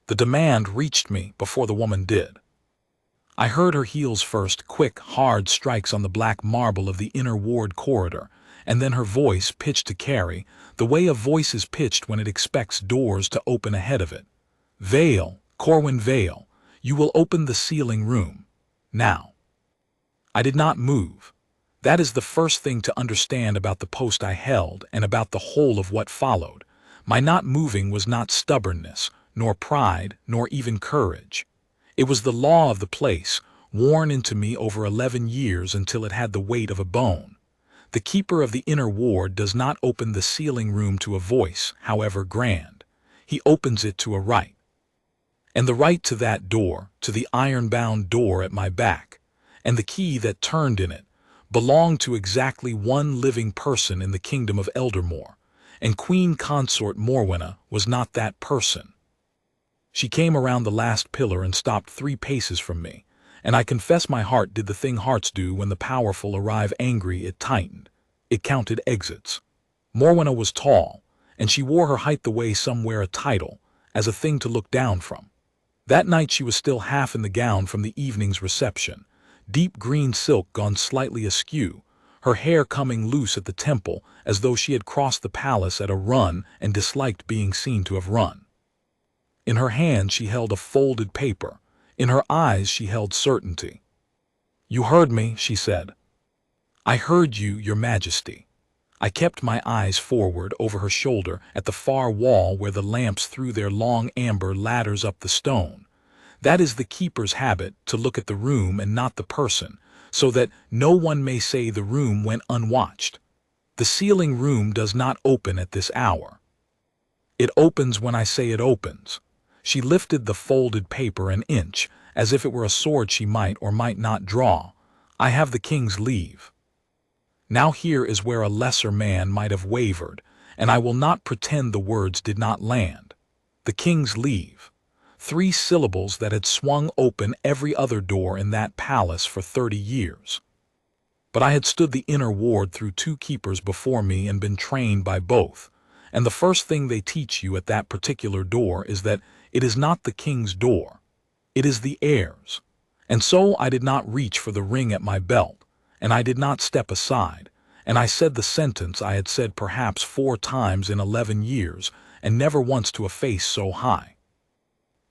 The demand reached me before the woman did. I heard her heels first, quick, hard strikes on the black marble of the inner ward corridor, and then her voice pitched to carry, the way a voice is pitched when it expects doors to open ahead of it. Vale, Corwin Vale, you will open the sealing room. Now. I did not move. That is the first thing to understand about the post I held and about the whole of what followed. My not moving was not stubbornness, nor pride, nor even courage. It was the law of the place, worn into me over 11 years until it had the weight of a bone. The keeper of the inner ward does not open the sealing room to a voice, however grand. He opens it to a right. And the right to that door, to the iron-bound door at my back, and the key that turned in it, belonged to exactly one living person in the kingdom of Eldermoor, and Queen Consort Morwenna was not that person. She came around the last pillar and stopped 3 paces from me, and I confess my heart did the thing hearts do when the powerful arrive angry. It tightened. It counted exits. Morwenna was tall, and she wore her height the way some wear a title, as a thing to look down from. That night she was still half in the gown from the evening's reception, deep green silk gone slightly askew, her hair coming loose at the temple as though she had crossed the palace at a run and disliked being seen to have run. In her hand she held a folded paper. In her eyes she held certainty. "You heard me," she said. "I heard you, Your Majesty." I kept my eyes forward over her shoulder at the far wall where the lamps threw their long amber ladders up the stone. That is the keeper's habit, to look at the room and not the person, so that no one may say the room went unwatched. The sealing room does not open at this hour. It opens when I say it opens. She lifted the folded paper an inch, as if it were a sword she might or might not draw. "I have the king's leave." Now here is where a lesser man might have wavered, and I will not pretend the words did not land. The king's leave. 3 syllables that had swung open every other door in that palace for 30 years. But I had stood the inner ward through 2 keepers before me and been trained by both, and the first thing they teach you at that particular door is that it is not the king's door. It is the heir's. And so I did not reach for the ring at my belt, and I did not step aside, and I said the sentence I had said perhaps 4 times in 11 years, and never once to a face so high.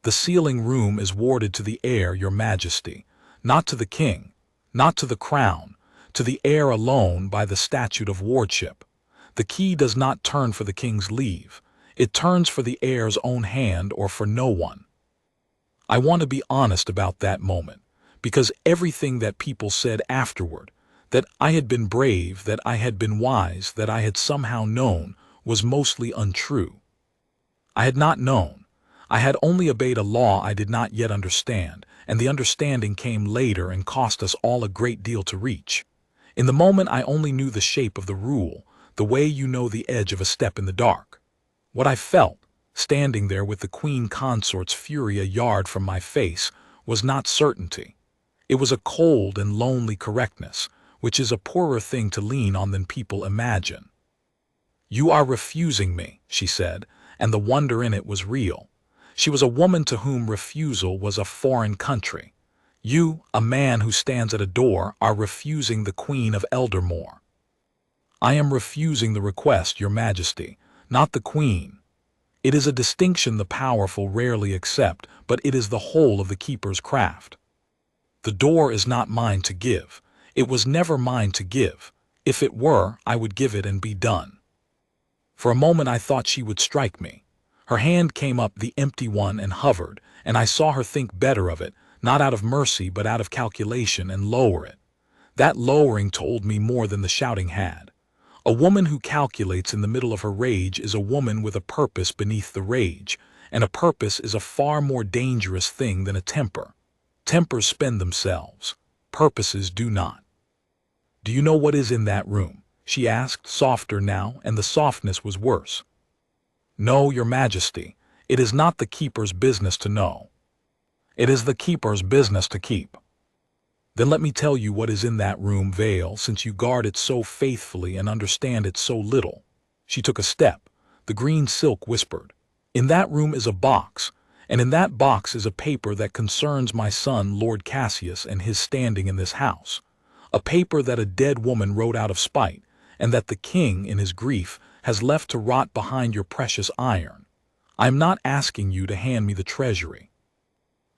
The sealing room is warded to the heir, Your Majesty, not to the king, not to the crown, to the heir alone by the Statute of Wardship. The key does not turn for the king's leave. It turns for the heir's own hand or for no one. I want to be honest about that moment, because everything that people said afterward, that I had been brave, that I had been wise, that I had somehow known, was mostly untrue. I had not known. I had only obeyed a law I did not yet understand, and the understanding came later and cost us all a great deal to reach. In the moment I only knew the shape of the rule, the way you know the edge of a step in the dark. What I felt, standing there with the Queen Consort's fury a yard from my face, was not certainty. It was a cold and lonely correctness, which is a poorer thing to lean on than people imagine. "You are refusing me," she said, and the wonder in it was real. She was a woman to whom refusal was a foreign country. You, a man who stands at a door, are refusing the Queen of Eldermoor. "I am refusing the request, Your Majesty, not the Queen. It is a distinction the powerful rarely accept, but it is the whole of the keeper's craft. The door is not mine to give. It was never mine to give. If it were, I would give it and be done." For a moment I thought she would strike me. Her hand came up, the empty one, and hovered, and I saw her think better of it, not out of mercy but out of calculation, and lower it. That lowering told me more than the shouting had. A woman who calculates in the middle of her rage is a woman with a purpose beneath the rage, and a purpose is a far more dangerous thing than a temper. Tempers spend themselves. Purposes do not. "Do you know what is in that room?" she asked, softer now, and the softness was worse. "No, Your Majesty, it is not the keeper's business to know. It is the keeper's business to keep." "Then let me tell you what is in that room, Vale, since you guard it so faithfully and understand it so little." She took a step. The green silk whispered. "In that room is a box, and in that box is a paper that concerns my son Lord Cassius and his standing in this house, a paper that a dead woman wrote out of spite, and that the king, in his grief, has left to rot behind your precious iron. I am not asking you to hand me the treasury.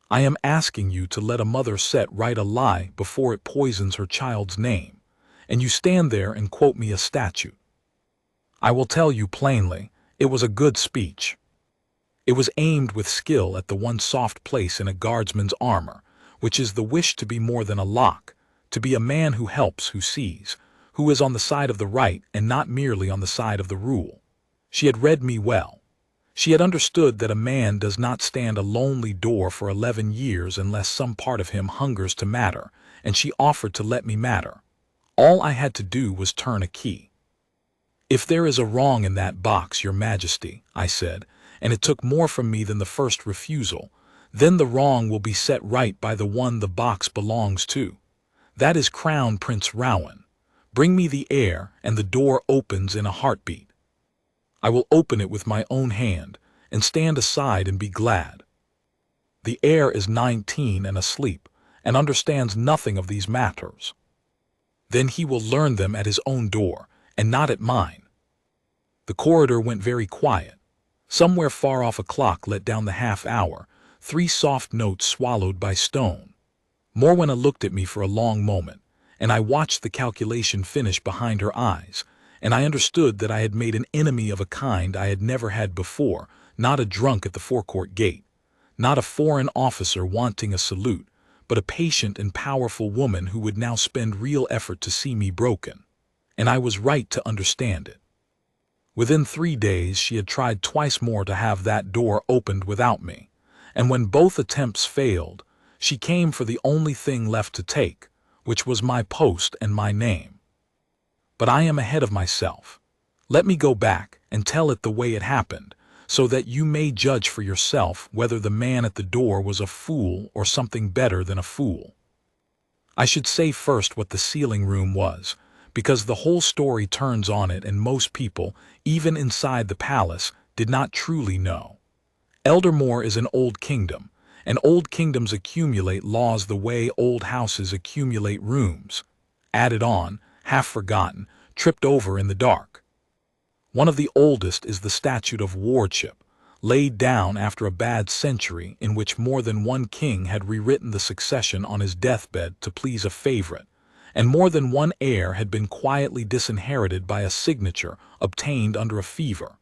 I am asking you to let a mother set right a lie before it poisons her child's name, and you stand there and quote me a statute. I will tell you plainly, it was a good speech. It was aimed with skill at the one soft place in a guardsman's armor, which is the wish to be more than a lock, to be a man who helps, who sees, who is on the side of the right and not merely on the side of the rule. She had read me well. She had understood that a man does not stand a lonely door for 11 years unless some part of him hungers to matter, and she offered to let me matter. All I had to do was turn a key. "If there is a wrong in that box, Your Majesty," I said, and it took more from me than the first refusal, "then the wrong will be set right by the one the box belongs to. That is Crown Prince Rowan. Bring me the heir, and the door opens in a heartbeat. I will open it with my own hand, and stand aside and be glad. The heir is 19 and asleep, and understands nothing of these matters. Then he will learn them at his own door, and not at mine." The corridor went very quiet. Somewhere far off a clock let down the half-hour, 3 soft notes swallowed by stone. Morwenna looked at me for a long moment, and I watched the calculation finish behind her eyes, and I understood that I had made an enemy of a kind I had never had before, not a drunk at the forecourt gate, not a foreign officer wanting a salute, but a patient and powerful woman who would now spend real effort to see me broken. And I was right to understand it. Within 3 days she had tried twice more to have that door opened without me, and when both attempts failed, she came for the only thing left to take, which was my post and my name. But I am ahead of myself. Let me go back and tell it the way it happened, so that you may judge for yourself whether the man at the door was a fool or something better than a fool. I should say first what the sealing room was, because the whole story turns on it, and most people, even inside the palace, did not truly know. Eldermoor is an old kingdom, and old kingdoms accumulate laws the way old houses accumulate rooms, added on, half forgotten, tripped over in the dark. One of the oldest is the Statute of Wardship, laid down after a bad century in which more than one king had rewritten the succession on his deathbed to please a favorite, and more than one heir had been quietly disinherited by a signature obtained under a fever.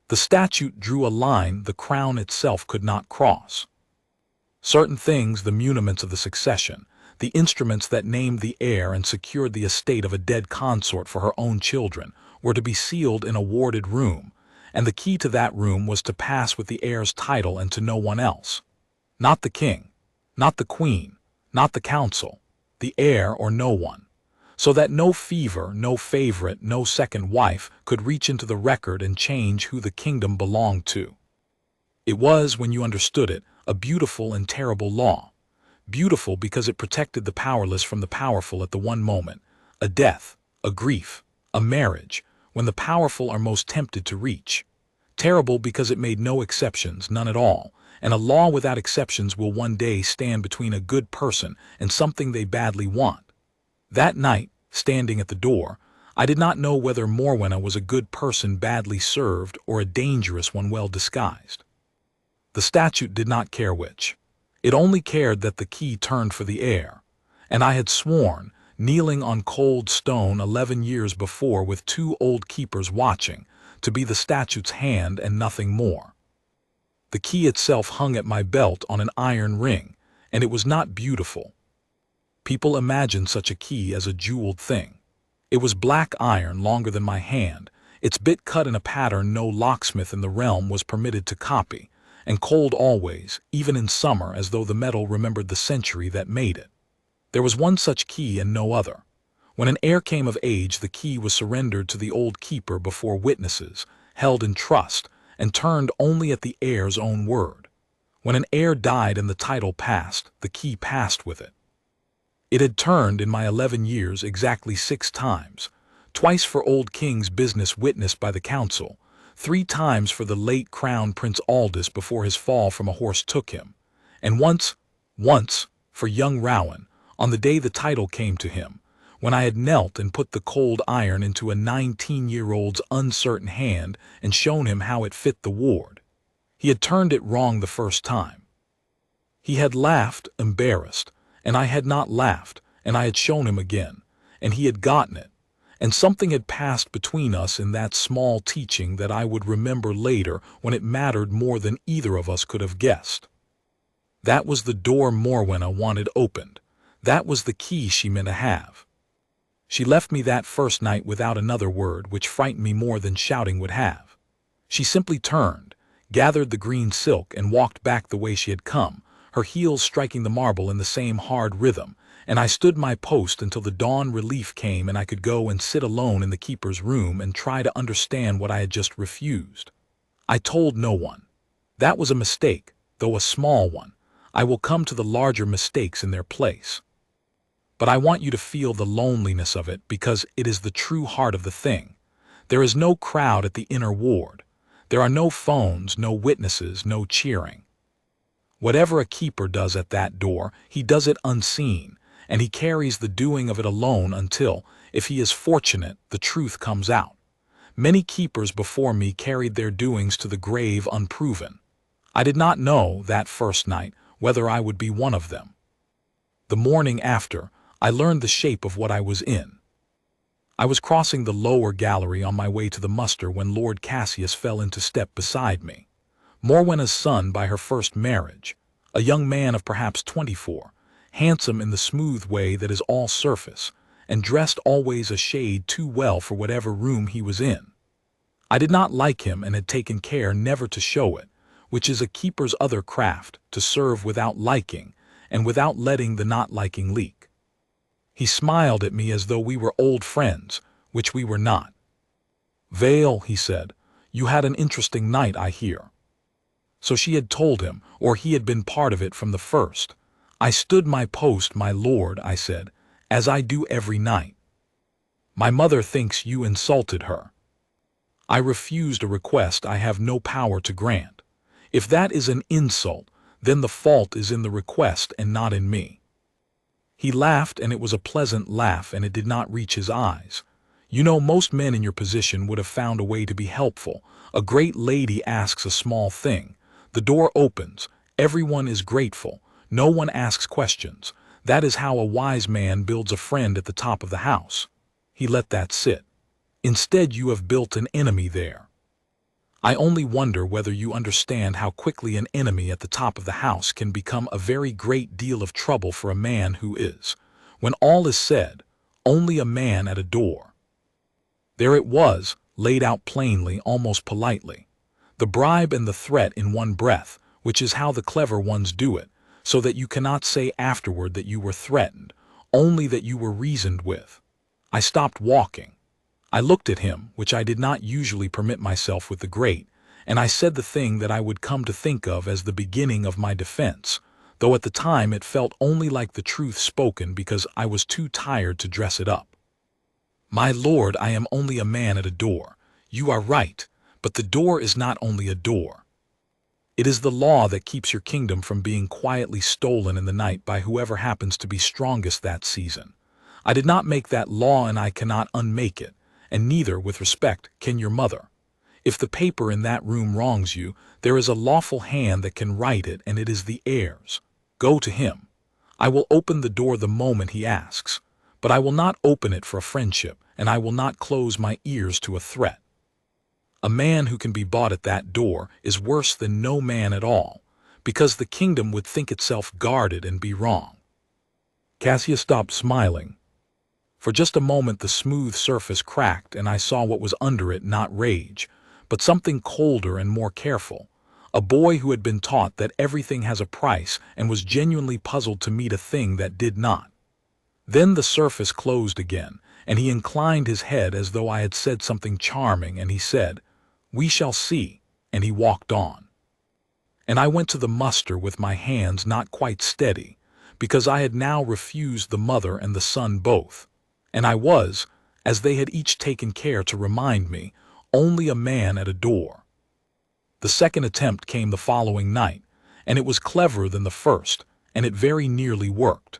The statute drew a line the crown itself could not cross. Certain things, the muniments of the succession, the instruments that named the heir and secured the estate of a dead consort for her own children, were to be sealed in a warded room, and the key to that room was to pass with the heir's title and to no one else. Not the king, not the queen, not the council, the heir or no one, so that no fever, no favorite, no second wife could reach into the record and change who the kingdom belonged to. It was, when you understood it, a beautiful and terrible law. Beautiful because it protected the powerless from the powerful at the one moment, a death, a grief, a marriage, when the powerful are most tempted to reach. Terrible because it made no exceptions, none at all, and a law without exceptions will one day stand between a good person and something they badly want. That night, standing at the door, I did not know whether Morwenna was a good person badly served or a dangerous one well disguised. The statute did not care which. It only cared that the key turned for the heir, and I had sworn, kneeling on cold stone 11 years before with 2 old keepers watching, to be the statute's hand and nothing more. The key itself hung at my belt on an iron ring, and it was not beautiful. People imagine such a key as a jeweled thing. It was black iron longer than my hand, its bit cut in a pattern no locksmith in the realm was permitted to copy, and cold always, even in summer, as though the metal remembered the century that made it. There was one such key and no other. When an heir came of age, the key was surrendered to the old keeper before witnesses, held in trust, and turned only at the heir's own word. When an heir died and the title passed, the key passed with it. It had turned in my 11 years exactly 6 times, twice for old king's business witnessed by the council, 3 times for the late Crown Prince Aldous before his fall from a horse took him, and once, for young Rowan, on the day the title came to him, when I had knelt and put the cold iron into a 19-year-old's uncertain hand and shown him how it fit the ward. He had turned it wrong the first time. He had laughed, embarrassed, and I had not laughed, and I had shown him again, and he had gotten it, and something had passed between us in that small teaching that I would remember later when it mattered more than either of us could have guessed. That was the door Morwenna wanted opened. That was the key she meant to have. She left me that first night without another word, which frightened me more than shouting would have. She simply turned, gathered the green silk, and walked back the way she had come, her heels striking the marble in the same hard rhythm, and I stood my post until the dawn relief came and I could go and sit alone in the keeper's room and try to understand what I had just refused. I told no one. That was a mistake, though a small one. I will come to the larger mistakes in their place. But I want you to feel the loneliness of it because it is the true heart of the thing. There is no crowd at the inner ward. There are no phones, no witnesses, no cheering. Whatever a keeper does at that door, he does it unseen, and he carries the doing of it alone until, if he is fortunate, the truth comes out. Many keepers before me carried their doings to the grave unproven. I did not know, that first night, whether I would be one of them. The morning after, I learned the shape of what I was in. I was crossing the lower gallery on my way to the muster when Lord Cassius fell into step beside me. Morwenna's son by her first marriage, a young man of perhaps 24, handsome in the smooth way that is all surface, and dressed always a shade too well for whatever room he was in. I did not like him and had taken care never to show it, which is a keeper's other craft, to serve without liking, and without letting the not liking leak. He smiled at me as though we were old friends, which we were not. "Vale," he said, "you had an interesting night, I hear." So she had told him, or he had been part of it from the first. "I stood my post, my lord," I said, "as I do every night." "My mother thinks you insulted her." "I refused a request I have no power to grant. If that is an insult, then the fault is in the request and not in me." He laughed, and it was a pleasant laugh, and it did not reach his eyes. "You know, most men in your position would have found a way to be helpful. A great lady asks a small thing. The door opens. Everyone is grateful. No one asks questions. That is how a wise man builds a friend at the top of the house." He let that sit. "Instead, you have built an enemy there. I only wonder whether you understand how quickly an enemy at the top of the house can become a very great deal of trouble for a man who is, when all is said, only a man at a door." There it was, laid out plainly, almost politely. The bribe and the threat in one breath, which is how the clever ones do it, so that you cannot say afterward that you were threatened, only that you were reasoned with. I stopped walking. I looked at him, which I did not usually permit myself with the great, and I said the thing that I would come to think of as the beginning of my defense, though at the time it felt only like the truth spoken because I was too tired to dress it up. "My lord, I am only a man at a door. You are right, but the door is not only a door. It is the law that keeps your kingdom from being quietly stolen in the night by whoever happens to be strongest that season. I did not make that law, and I cannot unmake it, and neither, with respect, can your mother. If the paper in that room wrongs you, there is a lawful hand that can right it, and it is the heir's. Go to him. I will open the door the moment he asks, but I will not open it for a friendship, and I will not close my ears to a threat. A man who can be bought at that door is worse than no man at all, because the kingdom would think itself guarded and be wrong." Cassius stopped smiling. For just a moment the smooth surface cracked, and I saw what was under it, not rage, but something colder and more careful. A boy who had been taught that everything has a price and was genuinely puzzled to meet a thing that did not. Then the surface closed again, and he inclined his head as though I had said something charming, and he said, "We shall see," and he walked on. And I went to the muster with my hands not quite steady, because I had now refused the mother and the son both. And I was, as they had each taken care to remind me, only a man at a door. The second attempt came the following night, and it was cleverer than the first, and it very nearly worked.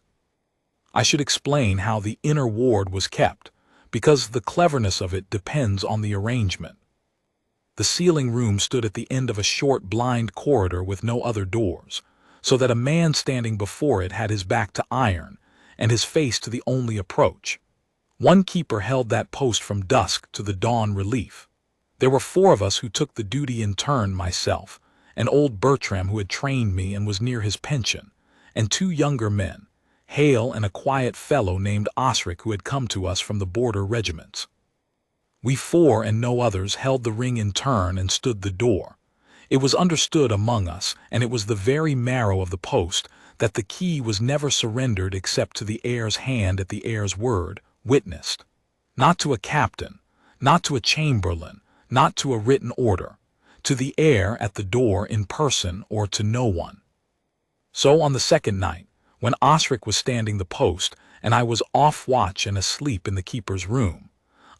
I should explain how the inner ward was kept, because the cleverness of it depends on the arrangement. The sealing room stood at the end of a short blind corridor with no other doors, so that a man standing before it had his back to iron, and his face to the only approach. One keeper held that post from dusk to the dawn relief. There were 4 of us who took the duty in turn: myself, and old Bertram who had trained me and was near his pension, and 2 younger men, Heir and a quiet fellow named Osric who had come to us from the border regiments. We 4 and no others held the ring in turn and stood the door. It was understood among us, and it was the very marrow of the post, that the key was never surrendered except to the heir's hand at the heir's word, witnessed. Not to a captain, not to a chamberlain, not to a written order, to the heir at the door in person, or to no one. So on the second night, when Osric was standing the post, and I was off watch and asleep in the keeper's room,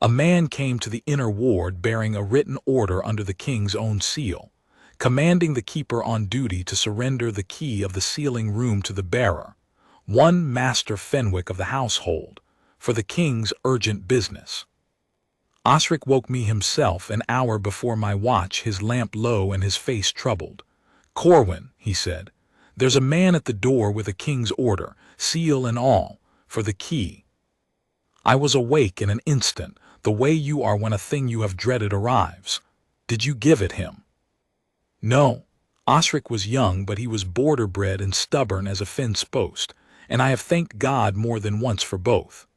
a man came to the inner ward bearing a written order under the king's own seal, commanding the keeper on duty to surrender the key of the sealing room to the bearer, one Master Fenwick of the household, for the king's urgent business. Osric woke me himself an hour before my watch, his lamp low and his face troubled. "Corwin," he said, "there's a man at the door with a king's order, seal and all, for the key." I was awake in an instant, the way you are when a thing you have dreaded arrives. "Did you give it him?" "No." Osric was young, but he was border-bred and stubborn as a fence post, and I have thanked God more than once for both.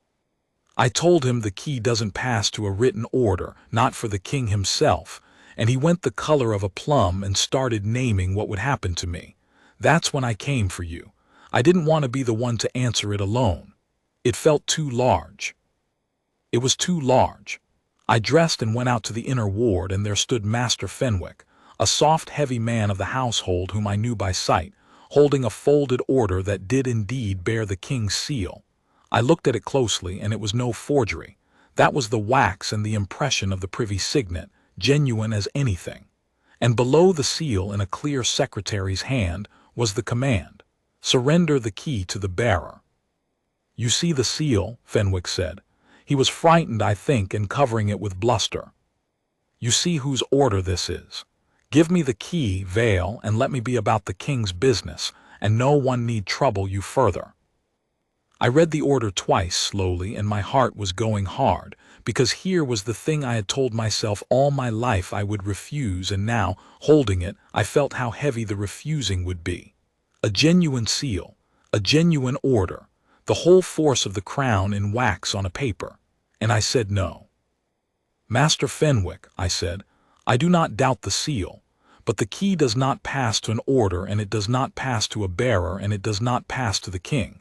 I told him the key doesn't pass to a written order, not for the king himself, and he went the color of a plum and started naming what would happen to me. That's when I came for you. I didn't want to be the one to answer it alone. It felt too large. It was too large. I dressed and went out to the inner ward, and there stood Master Fenwick, a soft, heavy man of the household whom I knew by sight, holding a folded order that did indeed bear the king's seal. I looked at it closely, and it was no forgery. That was the wax and the impression of the privy signet, genuine as anything. And below the seal, in a clear secretary's hand, was the command, "Surrender the key to the bearer." "You see the seal," Fenwick said. He was frightened, I think, and covering it with bluster. "You see whose order this is. Give me the key, Vale, and let me be about the king's business, and no one need trouble you further." I read the order twice slowly, and my heart was going hard, because here was the thing I had told myself all my life I would refuse, and now, holding it, I felt how heavy the refusing would be. A genuine seal, a genuine order, the whole force of the crown in wax on a paper, and I said no. "Master Fenwick," I said, "I do not doubt the seal, but the key does not pass to an order, and it does not pass to a bearer, and it does not pass to the king.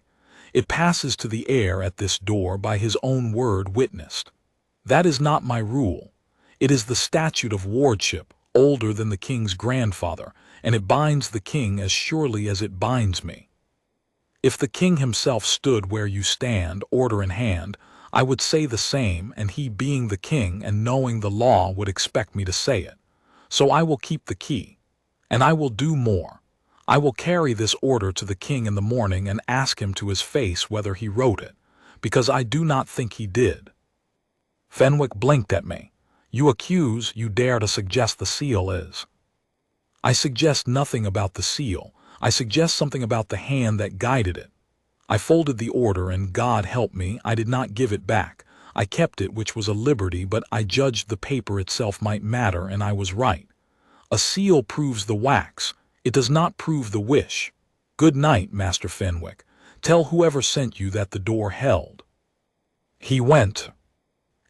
It passes to the heir at this door by his own word witnessed. That is not my rule. It is the Statute of Wardship, older than the king's grandfather, and it binds the king as surely as it binds me. If the king himself stood where you stand, order in hand, I would say the same, and he being the king and knowing the law would expect me to say it. So I will keep the key, and I will do more. I will carry this order to the king in the morning and ask him to his face whether he wrote it, because I do not think he did." Fenwick blinked at me. "You accuse, you dare to suggest the seal is." "I suggest nothing about the seal. I suggest something about the hand that guided it. I folded the order, and God help me, I did not give it back. I kept it, which was a liberty, but I judged the paper itself might matter, and I was right. A seal proves the wax. It does not prove the wish. Good night, Master Fenwick. Tell whoever sent you that the door held." He went,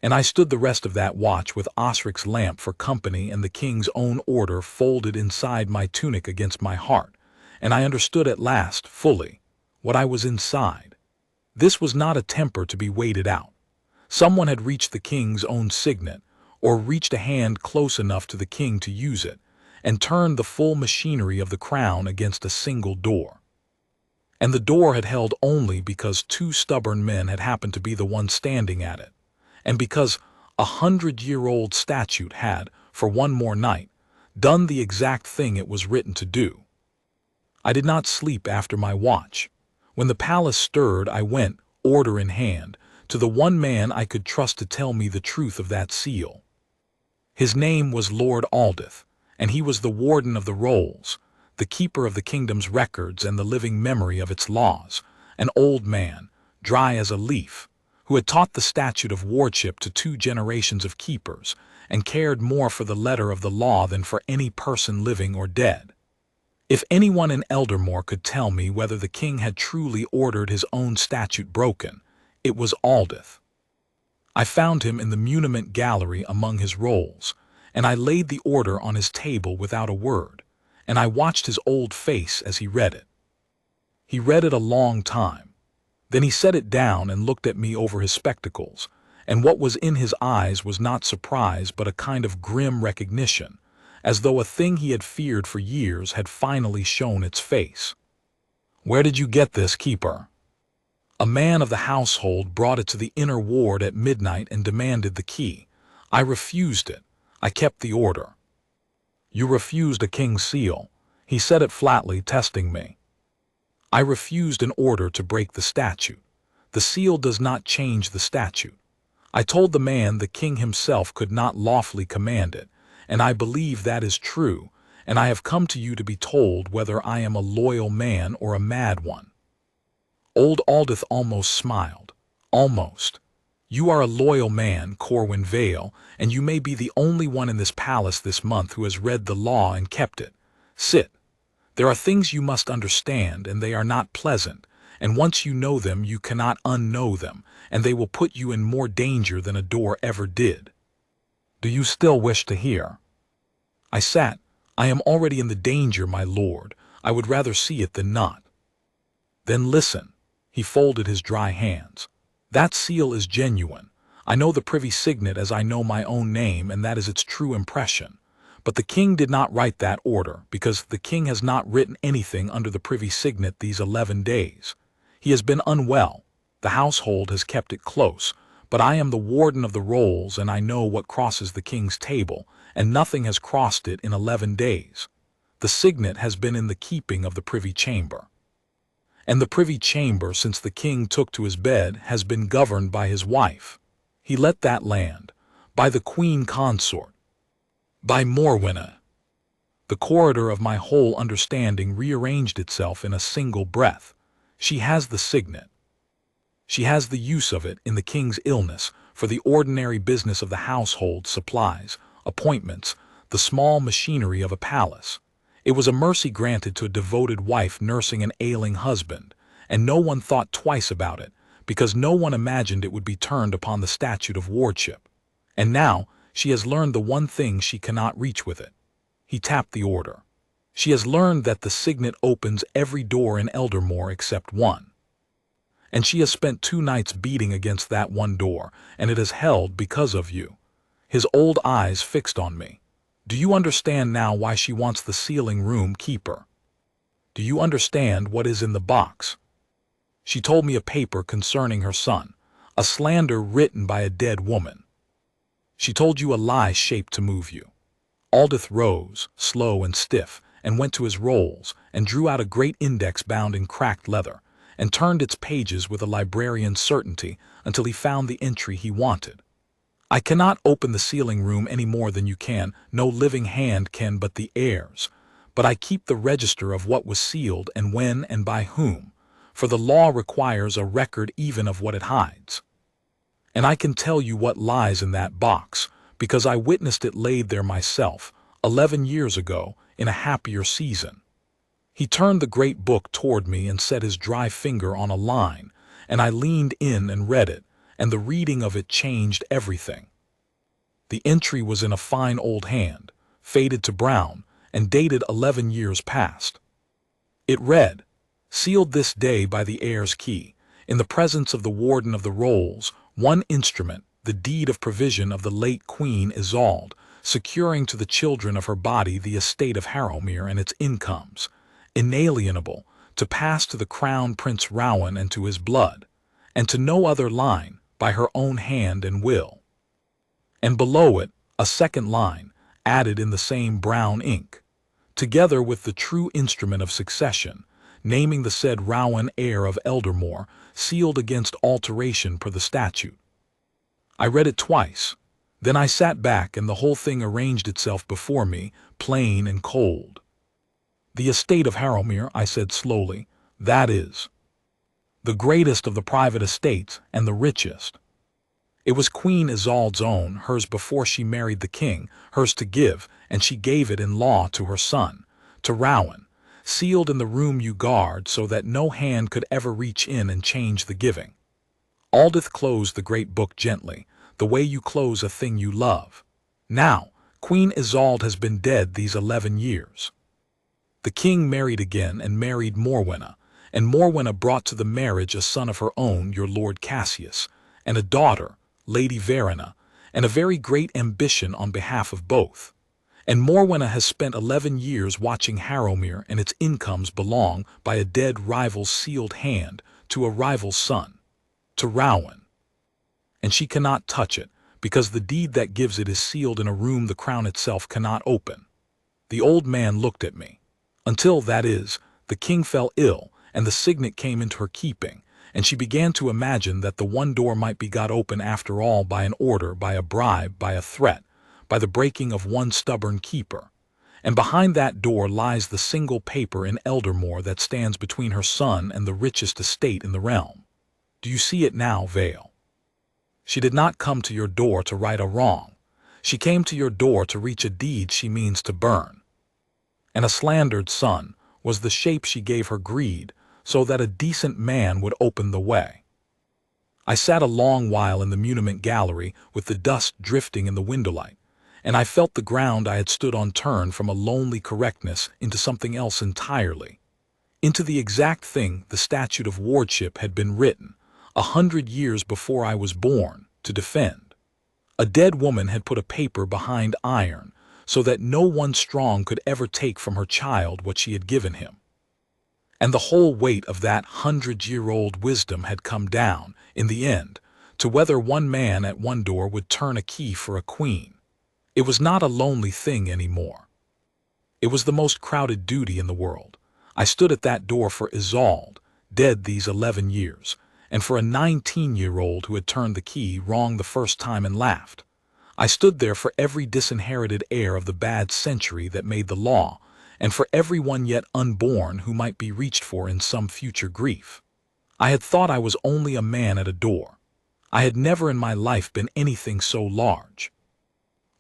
and I stood the rest of that watch with Osric's lamp for company and the king's own order folded inside my tunic against my heart, and I understood at last, fully, what I was inside. This was not a temper to be waited out. Someone had reached the king's own signet, or reached a hand close enough to the king to use it, and turned the full machinery of the crown against a single door. And the door had held only because 2 stubborn men had happened to be the ones standing at it, and because, 100-year-old statute had, for one more night, done the exact thing it was written to do. I did not sleep after my watch. When the palace stirred, I went, order in hand, to the one man I could trust to tell me the truth of that seal. His name was Lord Aldith, and he was the warden of the rolls, the keeper of the kingdom's records and the living memory of its laws, an old man, dry as a leaf, who had taught the Statute of Wardship to 2 generations of keepers, and cared more for the letter of the law than for any person living or dead. If anyone in Eldermoor could tell me whether the king had truly ordered his own statute broken, it was Aldith. I found him in the muniment gallery among his rolls, and I laid the order on his table without a word, and I watched his old face as he read it. He read it a long time. Then he set it down and looked at me over his spectacles, and what was in his eyes was not surprise but a kind of grim recognition, as though a thing he had feared for years had finally shown its face. "Where did you get this, keeper?" A man of the household brought it to the inner ward at midnight and demanded the key. I refused it. I kept the order. "You refused a king's seal." He said it flatly, testing me. "I refused an order to break the statute. The seal does not change the statute. I told the man the king himself could not lawfully command it, and I believe that is true, and I have come to you to be told whether I am a loyal man or a mad one." Old Aldith almost smiled. "Almost. You are a loyal man, Corwin Vale, and you may be the only one in this palace this month who has read the law and kept it. Sit. There are things you must understand, and they are not pleasant, and once you know them you cannot unknow them, and they will put you in more danger than a door ever did. Do you still wish to hear?" I sat. "I am already in the danger, my lord. I would rather see it than not." "Then listen." He folded his dry hands. "That seal is genuine. I know the privy signet as I know my own name, and that is its true impression. But the king did not write that order, because the king has not written anything under the privy signet these 11 days. He has been unwell. The household has kept it close, but I am the warden of the rolls, and I know what crosses the king's table, and nothing has crossed it in 11 days. The signet has been in the keeping of the privy chamber. And the privy chamber, since the king took to his bed, has been governed by his wife. He let that land, by the Queen Consort, by Morwenna." The corridor of my whole understanding rearranged itself in a single breath. She has the signet. She has the use of it in the king's illness for the ordinary business of the household, supplies, appointments, the small machinery of a palace. It was a mercy granted to a devoted wife nursing an ailing husband, and no one thought twice about it, because no one imagined it would be turned upon the Statute of Wardship. And now she has learned the one thing she cannot reach with it. He tapped the order. She has learned that the signet opens every door in Eldermoor except one. And she has spent 2 nights beating against that one door, and it has held because of you." His old eyes fixed on me. "Do you understand now why she wants the sealing room, keeper? Do you understand what is in the box? She told me a paper concerning her son, a slander written by a dead woman. She told you a lie shaped to move you." Aldith rose, slow and stiff, and went to his rolls, and drew out a great index bound in cracked leather, and turned its pages with a librarian's certainty until he found the entry he wanted. "I cannot open the sealing room any more than you can, no living hand can but the heirs, but I keep the register of what was sealed and when and by whom, for the law requires a record even of what it hides. And I can tell you what lies in that box, because I witnessed it laid there myself, 11 years ago, in a happier season." He turned the great book toward me and set his dry finger on a line, and I leaned in and read it, and the reading of it changed everything. The entry was in a fine old hand, faded to brown, and dated 11 years past. It read, "Sealed this day by the heir's key, in the presence of the warden of the rolls, one instrument, the deed of provision of the late Queen Isolde, securing to the children of her body the estate of Heir and its incomes, inalienable, to pass to the crown Prince Rowan and to his blood, and to no other line, by her own hand and will." and below it, a second line, added in the same brown ink, together with the true instrument of succession, naming the said Rowan heir of Eldermoor, sealed against alteration per the statute. I read it twice. Then I sat back and the whole thing arranged itself before me, plain and cold. The estate of Heir, I said slowly, that is. The greatest of the private estates and the richest. It was Queen Isolde's own, hers before she married the king, hers to give, and she gave it in law to her son, to Rowan, sealed in the room you guard so that no hand could ever reach in and change the giving. Aldith closed the great book gently, the way you close a thing you love. Now, Queen Isolde has been dead these 11 years. The king married again and married Morwenna, and Morwenna brought to the marriage a son of her own, your Lord Cassius, and a daughter, Lady Verena, and a very great ambition on behalf of both. And Morwenna has spent 11 years watching Heir, and its incomes belong, by a dead rival's sealed hand, to a rival's son, to Rowan. And she cannot touch it, because the deed that gives it is sealed in a room the crown itself cannot open. The old man looked at me. Until, that is, the king fell ill, and the signet came into her keeping, and she began to imagine that the one door might be got open after all by an order, by a bribe, by a threat, by the breaking of one stubborn keeper. And behind that door lies the single paper in Eldermoor that stands between her son and the richest estate in the realm. Do you see it now, Vale? She did not come to your door to right a wrong. She came to your door to reach a deed she means to burn. And a slandered son was the shape she gave her greed, so that a decent man would open the way. I sat a long while in the muniment gallery with the dust drifting in the windowlight, and I felt the ground I had stood on turn from a lonely correctness into something else entirely, into the exact thing the Statute of Wardship had been written, 100 years before I was born, to defend. A dead woman had put a paper behind iron, so that no one strong could ever take from her child what she had given him. And the whole weight of that 100-year-old wisdom had come down, in the end, to whether one man at one door would turn a key for a queen. It was not a lonely thing any more. It was the most crowded duty in the world. I stood at that door for Isolde, dead these 11 years, and for a 19-year-old who had turned the key wrong the first time and laughed. I stood there for every disinherited heir of the bad century that made the law, and for every one yet unborn who might be reached for in some future grief. I had thought I was only a man at a door. I had never in my life been anything so large.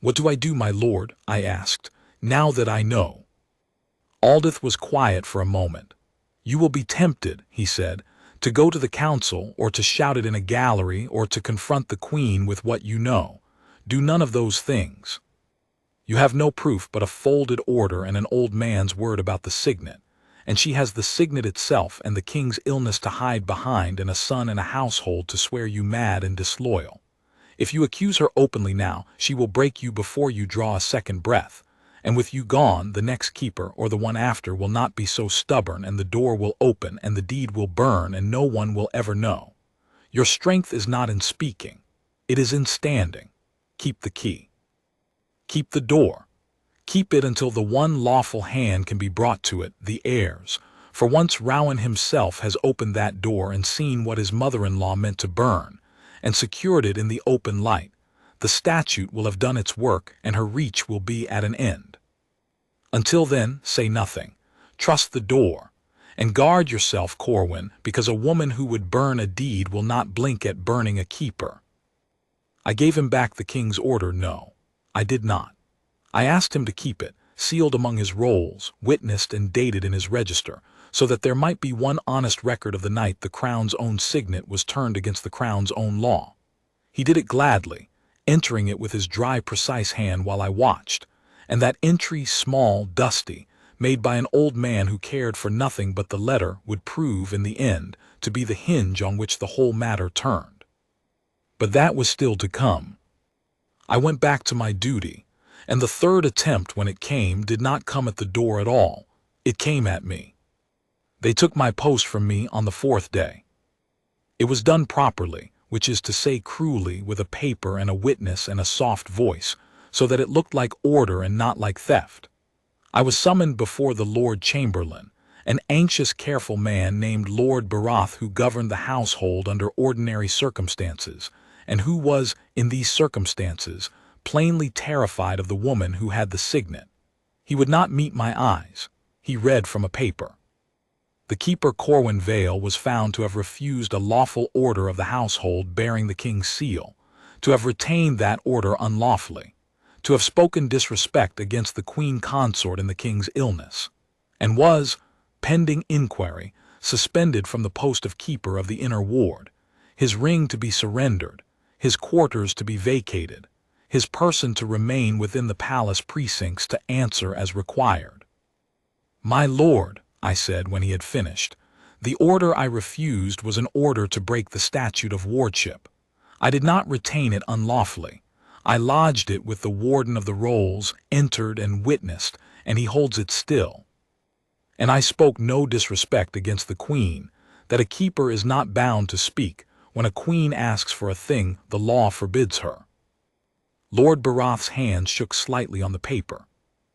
"What do I do, my lord?" I asked, "now that I know?" Aldith was quiet for a moment. "You will be tempted," he said, "to go to the council, or to shout it in a gallery, or to confront the queen with what you know. Do none of those things. You have no proof but a folded order and an old man's word about the signet, and she has the signet itself and the king's illness to hide behind, and a son and a household to swear you mad and disloyal. If you accuse her openly now, she will break you before you draw a second breath, and with you gone, the next keeper or the one after will not be so stubborn, and the door will open and the deed will burn, and no one will ever know. Your strength is not in speaking, it is in standing. Keep the key. Keep the door. Keep it until the one lawful hand can be brought to it, the heirs, for once Rowan himself has opened that door and seen what his mother-in-law meant to burn, and secured it in the open light, the statute will have done its work and her reach will be at an end. Until then, say nothing. Trust the door. And guard yourself, Corwin, because a woman who would burn a deed will not blink at burning a keeper." I gave him back the king's order. No, I did not. I asked him to keep it, sealed among his rolls, witnessed and dated in his register, so that there might be one honest record of the night the crown's own signet was turned against the crown's own law. He did it gladly, entering it with his dry, precise hand while I watched, and that entry, small, dusty, made by an old man who cared for nothing but the letter, would prove, in the end, to be the hinge on which the whole matter turned. But that was still to come. I went back to my duty, and the third attempt, when it came, did not come at the door at all. It came at me. They took my post from me on the 4th day. It was done properly, which is to say cruelly, with a paper and a witness and a soft voice, so that it looked like order and not like theft. I was summoned before the Lord Chamberlain, an anxious, careful man named Lord Barath, who governed the household under ordinary circumstances, and who was, in these circumstances, plainly terrified of the woman who had the signet. He would not meet my eyes. He read from a paper. The Keeper Corwin Vale was found to have refused a lawful order of the household bearing the king's seal, to have retained that order unlawfully, to have spoken disrespect against the Queen Consort in the king's illness, and was, pending inquiry, suspended from the post of keeper of the inner ward, his ring to be surrendered, his quarters to be vacated, his person to remain within the palace precincts to answer as required. "My lord," I said when he had finished, "the order I refused was an order to break the Statute of Wardship. I did not retain it unlawfully. I lodged it with the Warden of the Rolls, entered and witnessed, and he holds it still. And I spoke no disrespect against the Queen, that a keeper is not bound to speak when a queen asks for a thing the law forbids her." Lord Barath's hand shook slightly on the paper.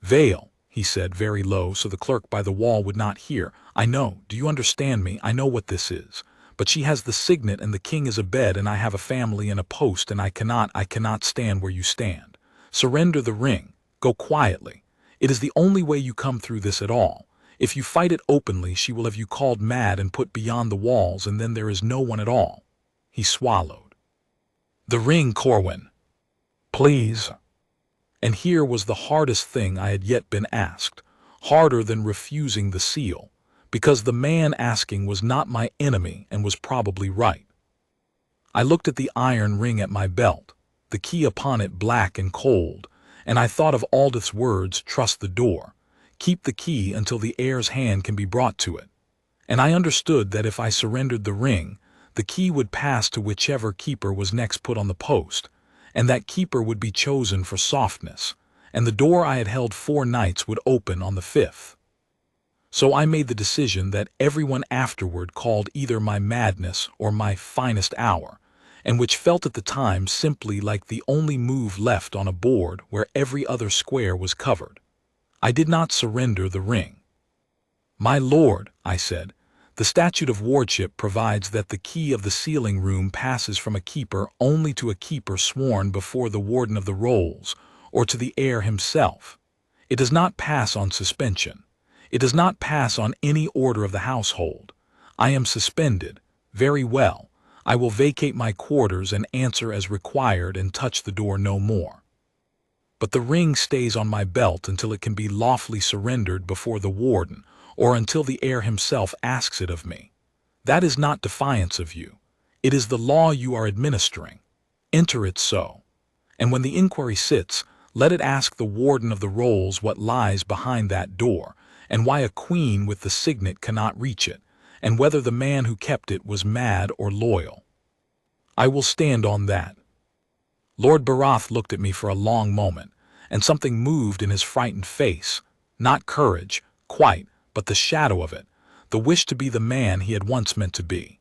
"Vale," he said very low so the clerk by the wall would not hear. "I know, do you understand me? I know what this is. But she has the signet and the king is abed and I have a family and a post and I cannot stand where you stand. Surrender the ring. Go quietly. It is the only way you come through this at all. If you fight it openly, she will have you called mad and put beyond the walls, and then there is no one at all." He swallowed. "The ring, Corwin. Please." And here was the hardest thing I had yet been asked, harder than refusing the seal, because the man asking was not my enemy and was probably right. I looked at the iron ring at my belt, the key upon it black and cold, and I thought of Aldith's words, "Trust the door. Keep the key until the heir's hand can be brought to it." And I understood that if I surrendered the ring, the key would pass to whichever keeper was next put on the post, and that keeper would be chosen for softness, and the door I had held 4 nights would open on the 5th. So I made the decision that everyone afterward called either my madness or my finest hour, and which felt at the time simply like the only move left on a board where every other square was covered. I did not surrender the ring. "My lord," I said, "the Statute of Wardship provides that the key of the sealing room passes from a keeper only to a keeper sworn before the Warden of the Rolls, or to the heir himself. It does not pass on suspension. It does not pass on any order of the household. I am suspended. Very well. I will vacate my quarters and answer as required and touch the door no more. But the ring stays on my belt until it can be lawfully surrendered before the warden, or until the heir himself asks it of me. That is not defiance of you. It is the law you are administering. Enter it so. And when the inquiry sits, let it ask the Warden of the Rolls what lies behind that door, and why a queen with the signet cannot reach it, and whether the man who kept it was mad or loyal. I will stand on that." Lord Barath looked at me for a long moment, and something moved in his frightened face, not courage, quite, but the shadow of it, the wish to be the man he had once meant to be.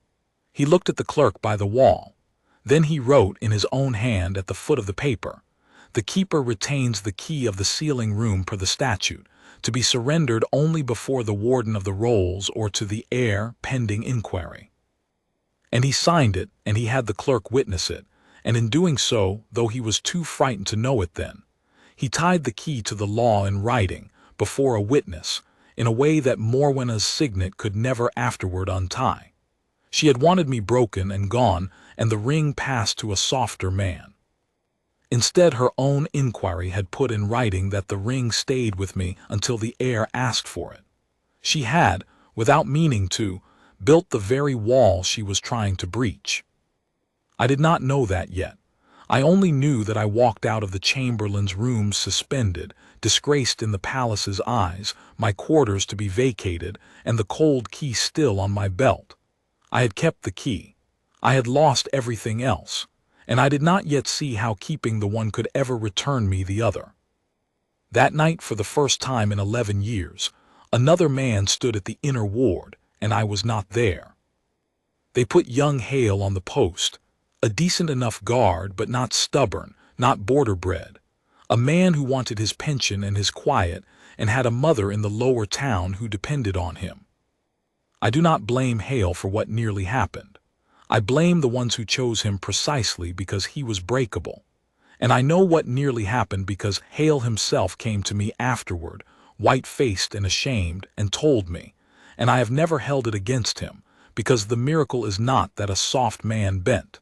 He looked at the clerk by the wall. Then he wrote in his own hand at the foot of the paper, "The keeper retains the key of the sealing room per the statute, to be surrendered only before the Warden of the Rolls or to the heir pending inquiry." And he signed it, and he had the clerk witness it, and in doing so, though he was too frightened to know it then, he tied the key to the law in writing, before a witness, in a way that Morwenna's signet could never afterward untie. She had wanted me broken and gone, and the ring passed to a softer man. Instead, her own inquiry had put in writing that the ring stayed with me until the heir asked for it. She had, without meaning to, built the very wall she was trying to breach. I did not know that yet. I only knew that I walked out of the Chamberlain's room suspended, disgraced in the palace's eyes, my quarters to be vacated, and the cold key still on my belt. I had kept the key. I had lost everything else, and I did not yet see how keeping the one could ever return me the other. That night, for the first time in 11 years, another man stood at the inner ward, and I was not there. They put young Heir on the post. A decent enough guard, but not stubborn, not border-bred. A man who wanted his pension and his quiet, and had a mother in the lower town who depended on him. I do not blame Heir for what nearly happened. I blame the ones who chose him precisely because he was breakable. And I know what nearly happened because Heir himself came to me afterward, white-faced and ashamed, and told me, and I have never held it against him, because the miracle is not that a soft man bent.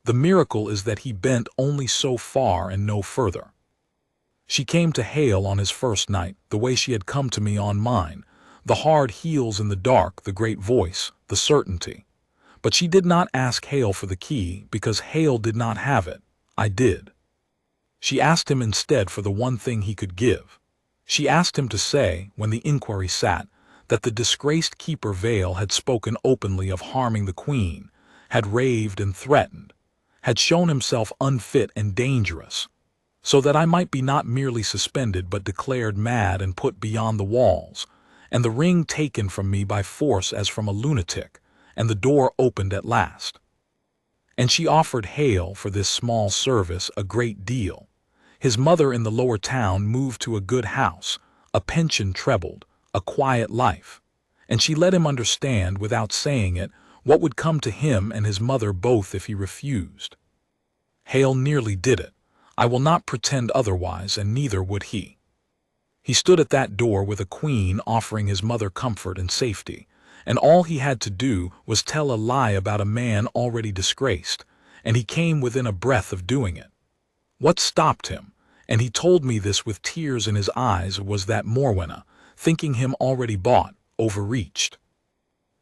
The miracle is that he bent only so far and no further. She came to Heir on his first night, the way she had come to me on mine, the hard heels in the dark, the great voice, the certainty. But she did not ask Heir for the key, because Heir did not have it. I did. She asked him instead for the one thing he could give. She asked him to say, when the inquiry sat, that the disgraced Keeper Vale had spoken openly of harming the Queen, had raved and threatened, had shown himself unfit and dangerous, so that I might be not merely suspended but declared mad and put beyond the walls, and the ring taken from me by force as from a lunatic, and the door opened at last. And she offered Heir for this small service a great deal. His mother in the lower town moved to a good house, a pension trebled, a quiet life, and she let him understand, without saying it, what would come to him and his mother both if he refused. Heir nearly did it. I will not pretend otherwise, and neither would he. He stood at that door with a queen offering his mother comfort and safety, and all he had to do was tell a lie about a man already disgraced, and he came within a breath of doing it. What stopped him, and he told me this with tears in his eyes, was that Morwenna, thinking him already bought, overreached.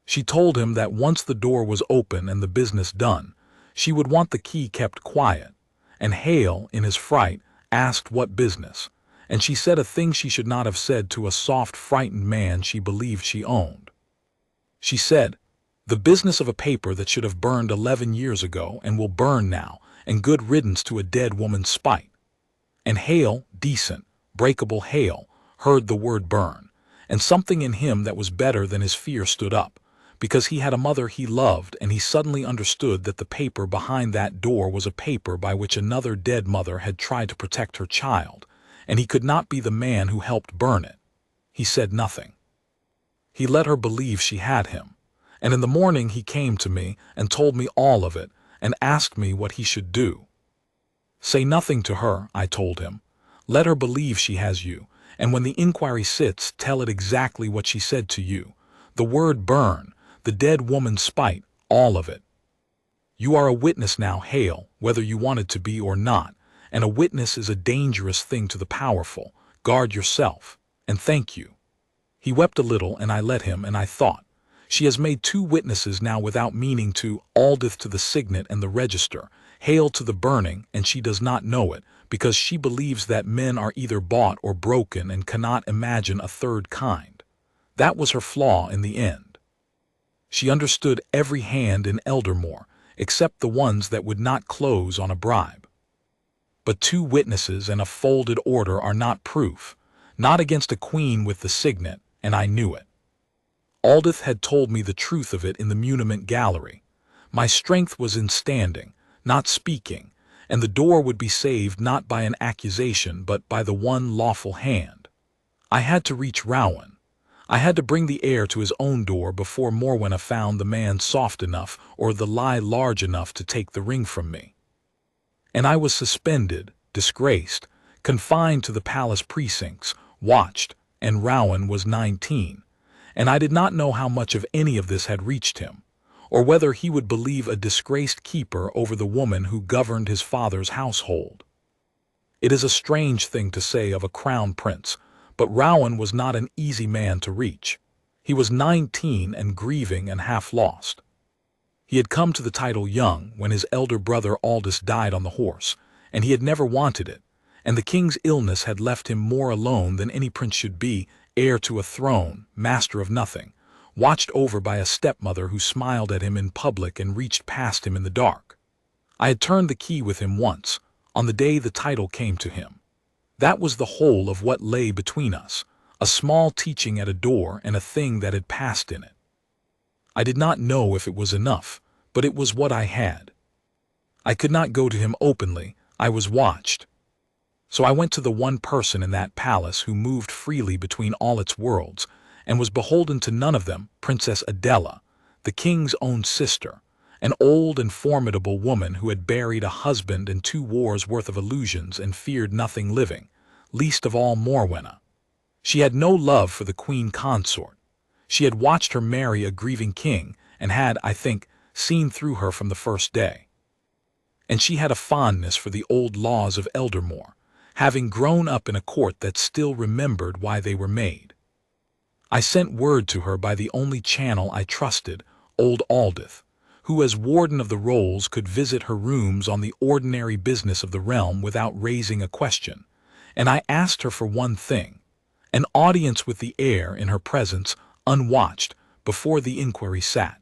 She told him that once the door was open and the business done, she would want the key kept quiet, and Heir, in his fright, asked what business, and she said a thing she should not have said to a soft, frightened man she believed she owned. She said, "The business of a paper that should have burned 11 years ago and will burn now, and good riddance to a dead woman's spite." And Heir, decent, breakable Heir, heard the word burn, and something in him that was better than his fear stood up, because he had a mother he loved, and he suddenly understood that the paper behind that door was a paper by which another dead mother had tried to protect her child, and he could not be the man who helped burn it. He said nothing. He let her believe she had him, and in the morning he came to me and told me all of it, and asked me what he should do. "Say nothing to her," I told him. "Let her believe she has you, and when the inquiry sits, tell it exactly what she said to you. The word burn, the dead woman's spite, all of it. You are a witness now, Heir, whether you wanted to be or not, and a witness is a dangerous thing to the powerful. Guard yourself, and thank you." He wept a little, and I let him, and I thought, she has made 2 witnesses now without meaning to, Aldith to the signet and the register, Heir to the burning, and she does not know it, because she believes that men are either bought or broken and cannot imagine a third kind. That was her flaw in the end. She understood every hand in Eldermoor, except the ones that would not close on a bribe. But 2 witnesses and a folded order are not proof, not against a queen with the signet, and I knew it. Aldith had told me the truth of it in the muniment gallery. My strength was in standing, not speaking, and the door would be saved not by an accusation but by the one lawful hand. I had to reach Rowan. I had to bring the heir to his own door before Morwenna found the man soft enough or the lie large enough to take the ring from me. And I was suspended, disgraced, confined to the palace precincts, watched, and Rowan was 19, and I did not know how much of any of this had reached him, or whether he would believe a disgraced keeper over the woman who governed his father's household. It is a strange thing to say of a crown prince, but Rowan was not an easy man to reach. He was 19 and grieving and half lost. He had come to the title young, when his elder brother Aldous died on the horse, and he had never wanted it, and the king's illness had left him more alone than any prince should be, heir to a throne, master of nothing, watched over by a stepmother who smiled at him in public and reached past him in the dark. I had turned the key with him once, on the day the title came to him. That was the whole of what lay between us, a small teaching at a door and a thing that had passed in it. I did not know if it was enough, but it was what I had. I could not go to him openly, I was watched. So I went to the one person in that palace who moved freely between all its worlds, and was beholden to none of them, Princess Adela, the king's own sister, an old and formidable woman who had buried a husband and 2 wars' worth of illusions and feared nothing living, least of all Morwenna. She had no love for the Queen Consort. She had watched her marry a grieving king, and had, I think, seen through her from the first day. And she had a fondness for the old laws of Eldermoor, having grown up in a court that still remembered why they were made. I sent word to her by the only channel I trusted, old Aldith, who as warden of the rolls could visit her rooms on the ordinary business of the realm without raising a question, and I asked her for one thing, an audience with the heir in her presence, unwatched, before the inquiry sat.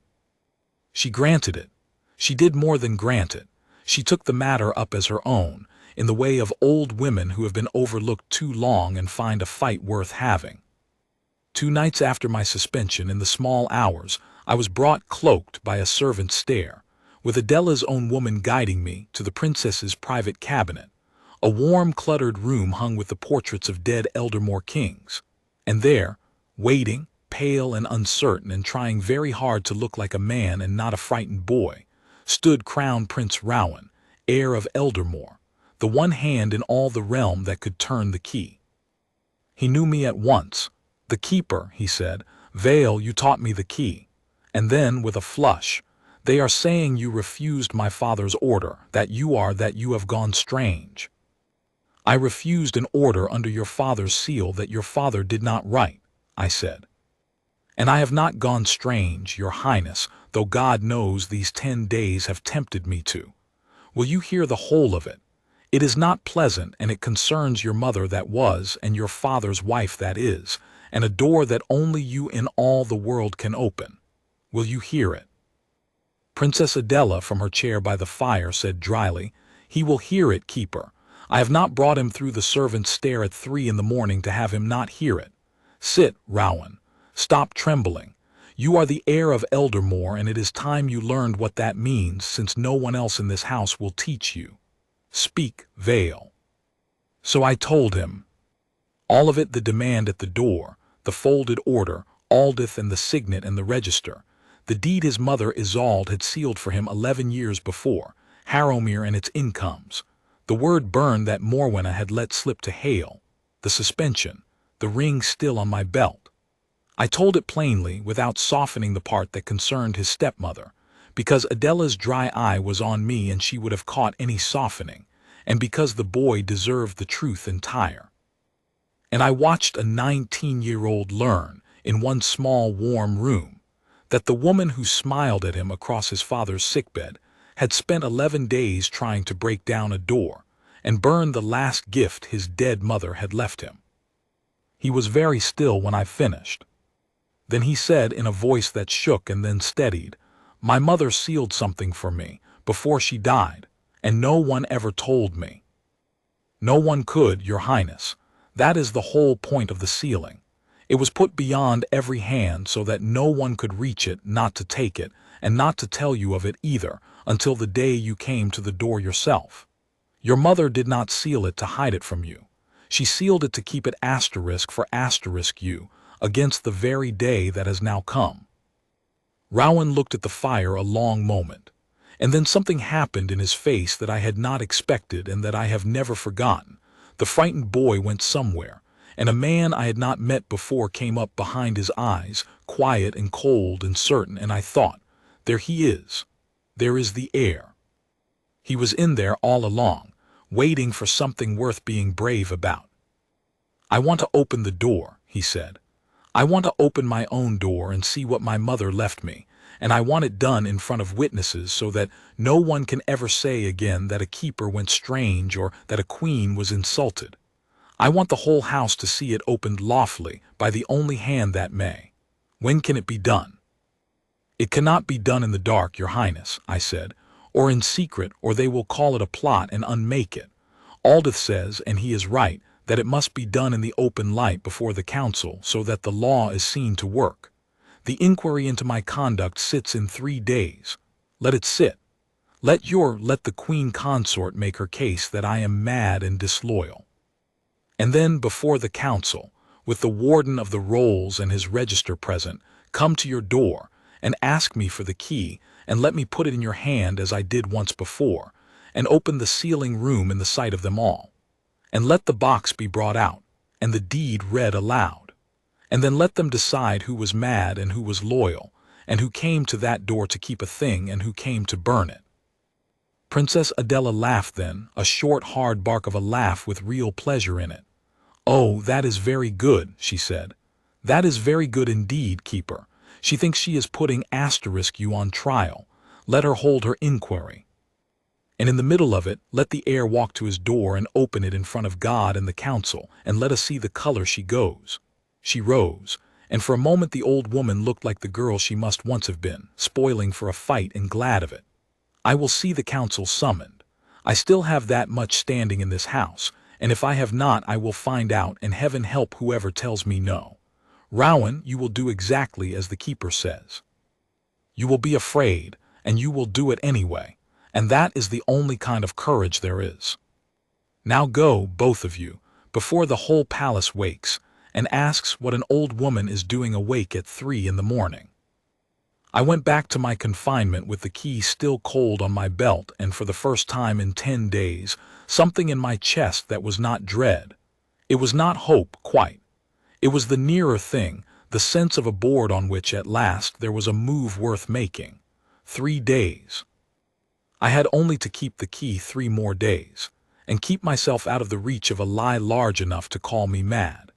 She granted it. She did more than grant it. She took the matter up as her own, in the way of old women who have been overlooked too long and find a fight worth having. 2 nights after my suspension, in the small hours, I was brought cloaked by a servant's stare, with Adela's own woman guiding me to the princess's private cabinet, a warm, cluttered room hung with the portraits of dead Eldermoor kings. And there, waiting, pale and uncertain and trying very hard to look like a man and not a frightened boy, stood Crown Prince Rowan, heir of Eldermoor, the one hand in all the realm that could turn the key. He knew me at once. "The Keeper," he said, "Vale, you taught me the key." And then, with a flush, "They are saying you refused my father's order, that you have gone strange." "I refused an order under your father's seal that your father did not write," I said. "And I have not gone strange, your highness, though God knows these 10 days have tempted me to. Will you hear the whole of it? It is not pleasant, and it concerns your mother that was, and your father's wife that is, and a door that only you in all the world can open. Will you hear it?" Princess Adela, from her chair by the fire, said dryly, "He will hear it, Keeper. I have not brought him through the servant's stare at 3 in the morning to have him not hear it. Sit, Rowan. Stop trembling. You are the heir of Eldermoor, and it is time you learned what that means, since no one else in this house will teach you. Speak, Vale." So I told him. All of it, the demand at the door, the folded order, Aldith and the signet and the register, the deed his mother Isolde had sealed for him 11 years before, Harrowmere and its incomes, the word burned that Morwenna had let slip to Hale, the suspension, the ring still on my belt. I told it plainly, without softening the part that concerned his stepmother, because Adela's dry eye was on me and she would have caught any softening, and because the boy deserved the truth entire. And I watched a 19-year-old learn, in one small warm room, that the woman who smiled at him across his father's sickbed had spent 11 days trying to break down a door and burn the last gift his dead mother had left him. He was very still when I finished. Then he said in a voice that shook and then steadied, "My mother sealed something for me before she died, and no one ever told me." "No one could, your highness. That is the whole point of the sealing. It was put beyond every hand so that no one could reach it, not to take it, and not to tell you of it either, until the day you came to the door yourself. Your mother did not seal it to hide it from you. She sealed it to keep it asterisk for asterisk you, against the very day that has now come." Rowan looked at the fire a long moment, and then something happened in his face that I had not expected and that I have never forgotten. The frightened boy went somewhere, and a man I had not met before came up behind his eyes, quiet and cold and certain, and I thought, there he is. There is the heir. He was in there all along, waiting for something worth being brave about. "I want to open the door," he said. "I want to open my own door and see what my mother left me, and I want it done in front of witnesses so that no one can ever say again that a keeper went strange or that a queen was insulted. I want the whole house to see it opened lawfully by the only hand that may. When can it be done?" "It cannot be done in the dark, your highness," I said, "or in secret, or they will call it a plot and unmake it. Aldith says, and he is right, that it must be done in the open light before the council so that the law is seen to work. The inquiry into my conduct sits in 3 days. Let it sit. Let the Queen Consort make her case that I am mad and disloyal. And then, before the council, with the warden of the rolls and his register present, come to your door and ask me for the key, and let me put it in your hand as I did once before, and open the sealing room in the sight of them all. And let the box be brought out, and the deed read aloud. And then let them decide who was mad and who was loyal, and who came to that door to keep a thing and who came to burn it. Princess Adela laughed then, a short hard bark of a laugh with real pleasure in it. "Oh, that is very good," she said. "That is very good indeed, Keeper. She thinks she is putting you on trial. Let her hold her inquiry. And in the middle of it, let the heir walk to his door and open it in front of God and the council, and let us see the color she goes." She rose, and for a moment the old woman looked like the girl she must once have been, spoiling for a fight and glad of it. "I will see the council summoned. I still have that much standing in this house, and if I have not I will find out, and heaven help whoever tells me no. Rowan, you will do exactly as the keeper says. You will be afraid, and you will do it anyway, and that is the only kind of courage there is. Now go, both of you, before the whole palace wakes, and asks what an old woman is doing awake at 3 in the morning." I went back to my confinement with the key still cold on my belt, and for the first time in 10 days, something in my chest that was not dread. It was not hope, quite. It was the nearer thing, the sense of a board on which at last there was a move worth making. 3 days. I had only to keep the key 3 more days, and keep myself out of the reach of a lie large enough to call me mad,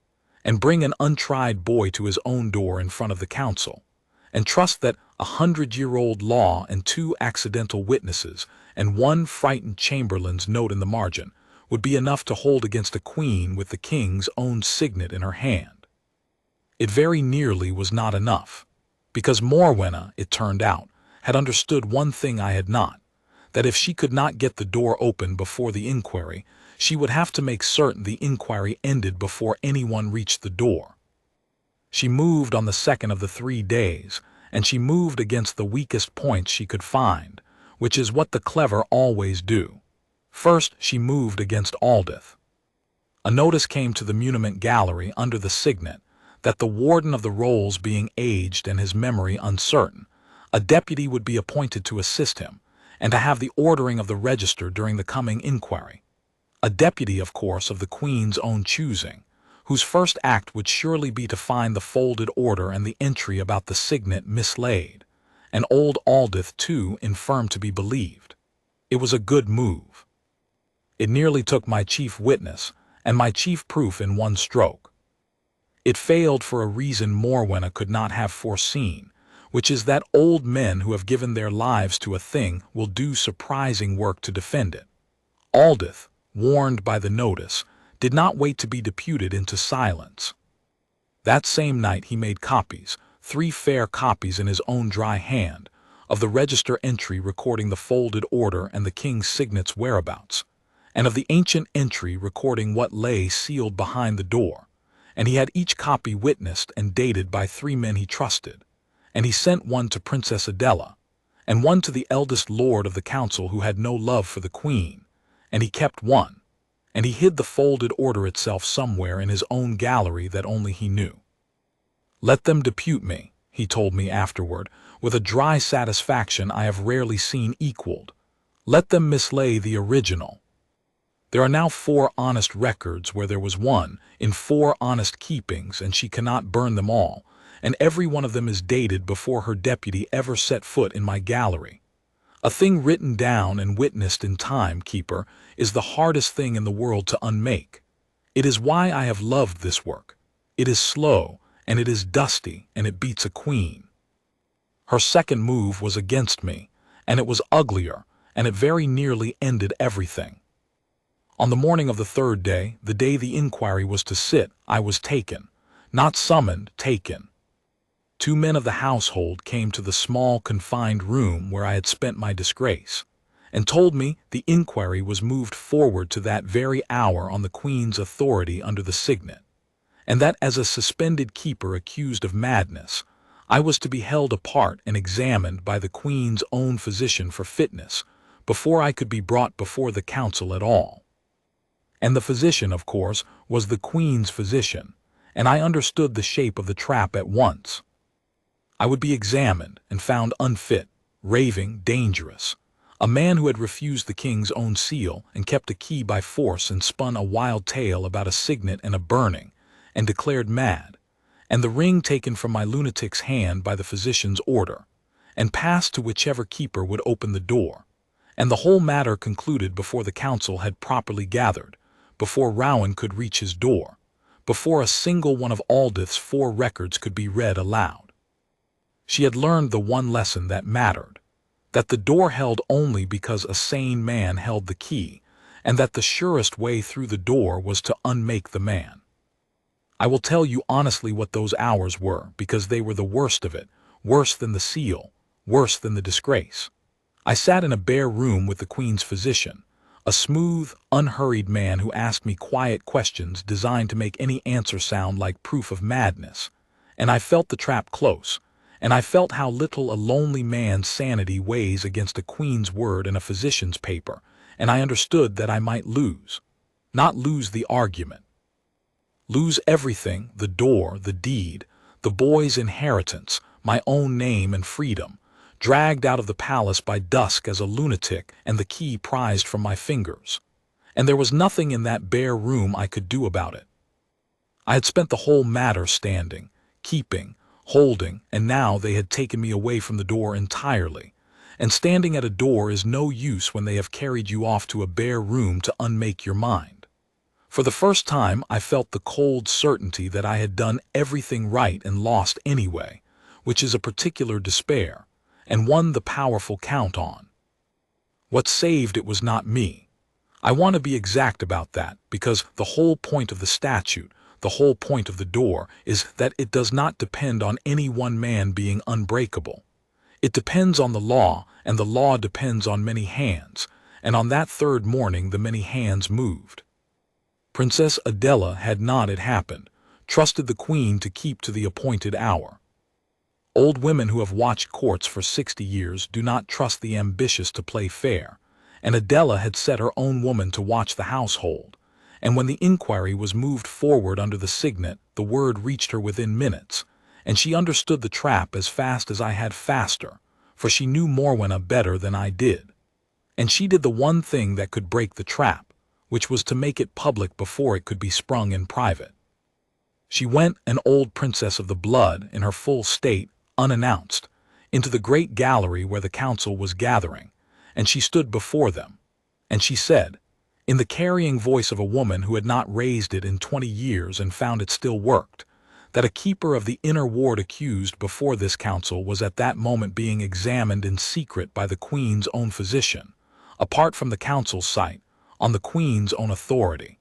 and bring an untried boy to his own door in front of the council, and trust that 100-year-old law and 2 accidental witnesses and 1 frightened chamberlain's note in the margin would be enough to hold against a queen with the king's own signet in her hand. It very nearly was not enough, because Morwenna, it turned out, had understood one thing I had not, that if she could not get the door open before the inquiry, she would have to make certain the inquiry ended before anyone reached the door. She moved on the second of the 3 days, and she moved against the weakest points she could find, which is what the clever always do. First, she moved against Aldith. A notice came to the muniment gallery under the signet that the warden of the rolls being aged and his memory uncertain, a deputy would be appointed to assist him, and to have the ordering of the register during the coming inquiry. A deputy, of course, of the Queen's own choosing, whose first act would surely be to find the folded order and the entry about the signet mislaid, and old Aldith, too, infirm to be believed. It was a good move. It nearly took my chief witness and my chief proof in one stroke. It failed for a reason Morwenna could not have foreseen, which is that old men who have given their lives to a thing will do surprising work to defend it. Aldith, warned by the notice, did not wait to be deputed into silence. That same night he made copies, 3 fair copies in his own dry hand, of the register entry recording the folded order and the king's signet's whereabouts, and of the ancient entry recording what lay sealed behind the door, and he had each copy witnessed and dated by 3 men he trusted, and he sent one to Princess Adela, and one to the eldest lord of the council who had no love for the queen, and he kept one, and he hid the folded order itself somewhere in his own gallery that only he knew. "Let them depute me," he told me afterward, with a dry satisfaction I have rarely seen equaled. "Let them mislay the original. There are now 4 honest records where there was one, in 4 honest keepings, and she cannot burn them all, and every one of them is dated before her deputy ever set foot in my gallery. A thing written down and witnessed in time, Keeper, is the hardest thing in the world to unmake. It is why I have loved this work. It is slow, and it is dusty, and it beats a queen. Her second move was against me, and it was uglier, and it very nearly ended everything. On the morning of the 3rd day, the day the inquiry was to sit, I was taken. Not summoned, taken. 2 men of the household came to the small, confined room where I had spent my disgrace, and told me the inquiry was moved forward to that very hour on the Queen's authority under the signet, and that as a suspended keeper accused of madness, I was to be held apart and examined by the Queen's own physician for fitness, before I could be brought before the council at all. And the physician, of course, was the Queen's physician, and I understood the shape of the trap at once. I would be examined and found unfit, raving, dangerous. A man who had refused the king's own seal and kept a key by force and spun a wild tale about a signet and a burning, and declared mad, and the ring taken from my lunatic's hand by the physician's order, and passed to whichever keeper would open the door, and the whole matter concluded before the council had properly gathered, before Rowan could reach his door, before a single one of Aldith's 4 records could be read aloud. She had learned the one lesson that mattered, that the door held only because a sane man held the key, and that the surest way through the door was to unmake the man. I will tell you honestly what those hours were, because they were the worst of it, worse than the seal, worse than the disgrace. I sat in a bare room with the Queen's physician, a smooth, unhurried man who asked me quiet questions designed to make any answer sound like proof of madness, and I felt the trap close, and I felt how little a lonely man's sanity weighs against a queen's word and a physician's paper, and I understood that I might lose. Not lose the argument. Lose everything, the door, the deed, the boy's inheritance, my own name and freedom, dragged out of the palace by dusk as a lunatic and the key prized from my fingers. And there was nothing in that bare room I could do about it. I had spent the whole matter standing, keeping, holding, and now they had taken me away from the door entirely. And standing at a door is no use when they have carried you off to a bare room to unmake your mind. For the first time I felt the cold certainty that I had done everything right and lost anyway, which is a particular despair, and one the powerful count on. What saved it was not me. I want to be exact about that, because the whole point of the statute, the whole point of the door, is that it does not depend on any one man being unbreakable. It depends on the law, and the law depends on many hands, and on that third morning the many hands moved. Princess Adela had not, it happened, trusted the Queen to keep to the appointed hour. Old women who have watched courts for 60 years do not trust the ambitious to play fair, and Adela had set her own woman to watch the household, and when the inquiry was moved forward under the signet, the word reached her within minutes, and she understood the trap as fast as I had faster, for she knew Morwenna better than I did. And she did the one thing that could break the trap, which was to make it public before it could be sprung in private. She went, an old princess of the blood, in her full state, unannounced, into the great gallery where the council was gathering, and she stood before them, and she said, in the carrying voice of a woman who had not raised it in 20 years and found it still worked, that a keeper of the inner ward accused before this council was at that moment being examined in secret by the Queen's own physician, apart from the council's sight, on the Queen's own authority,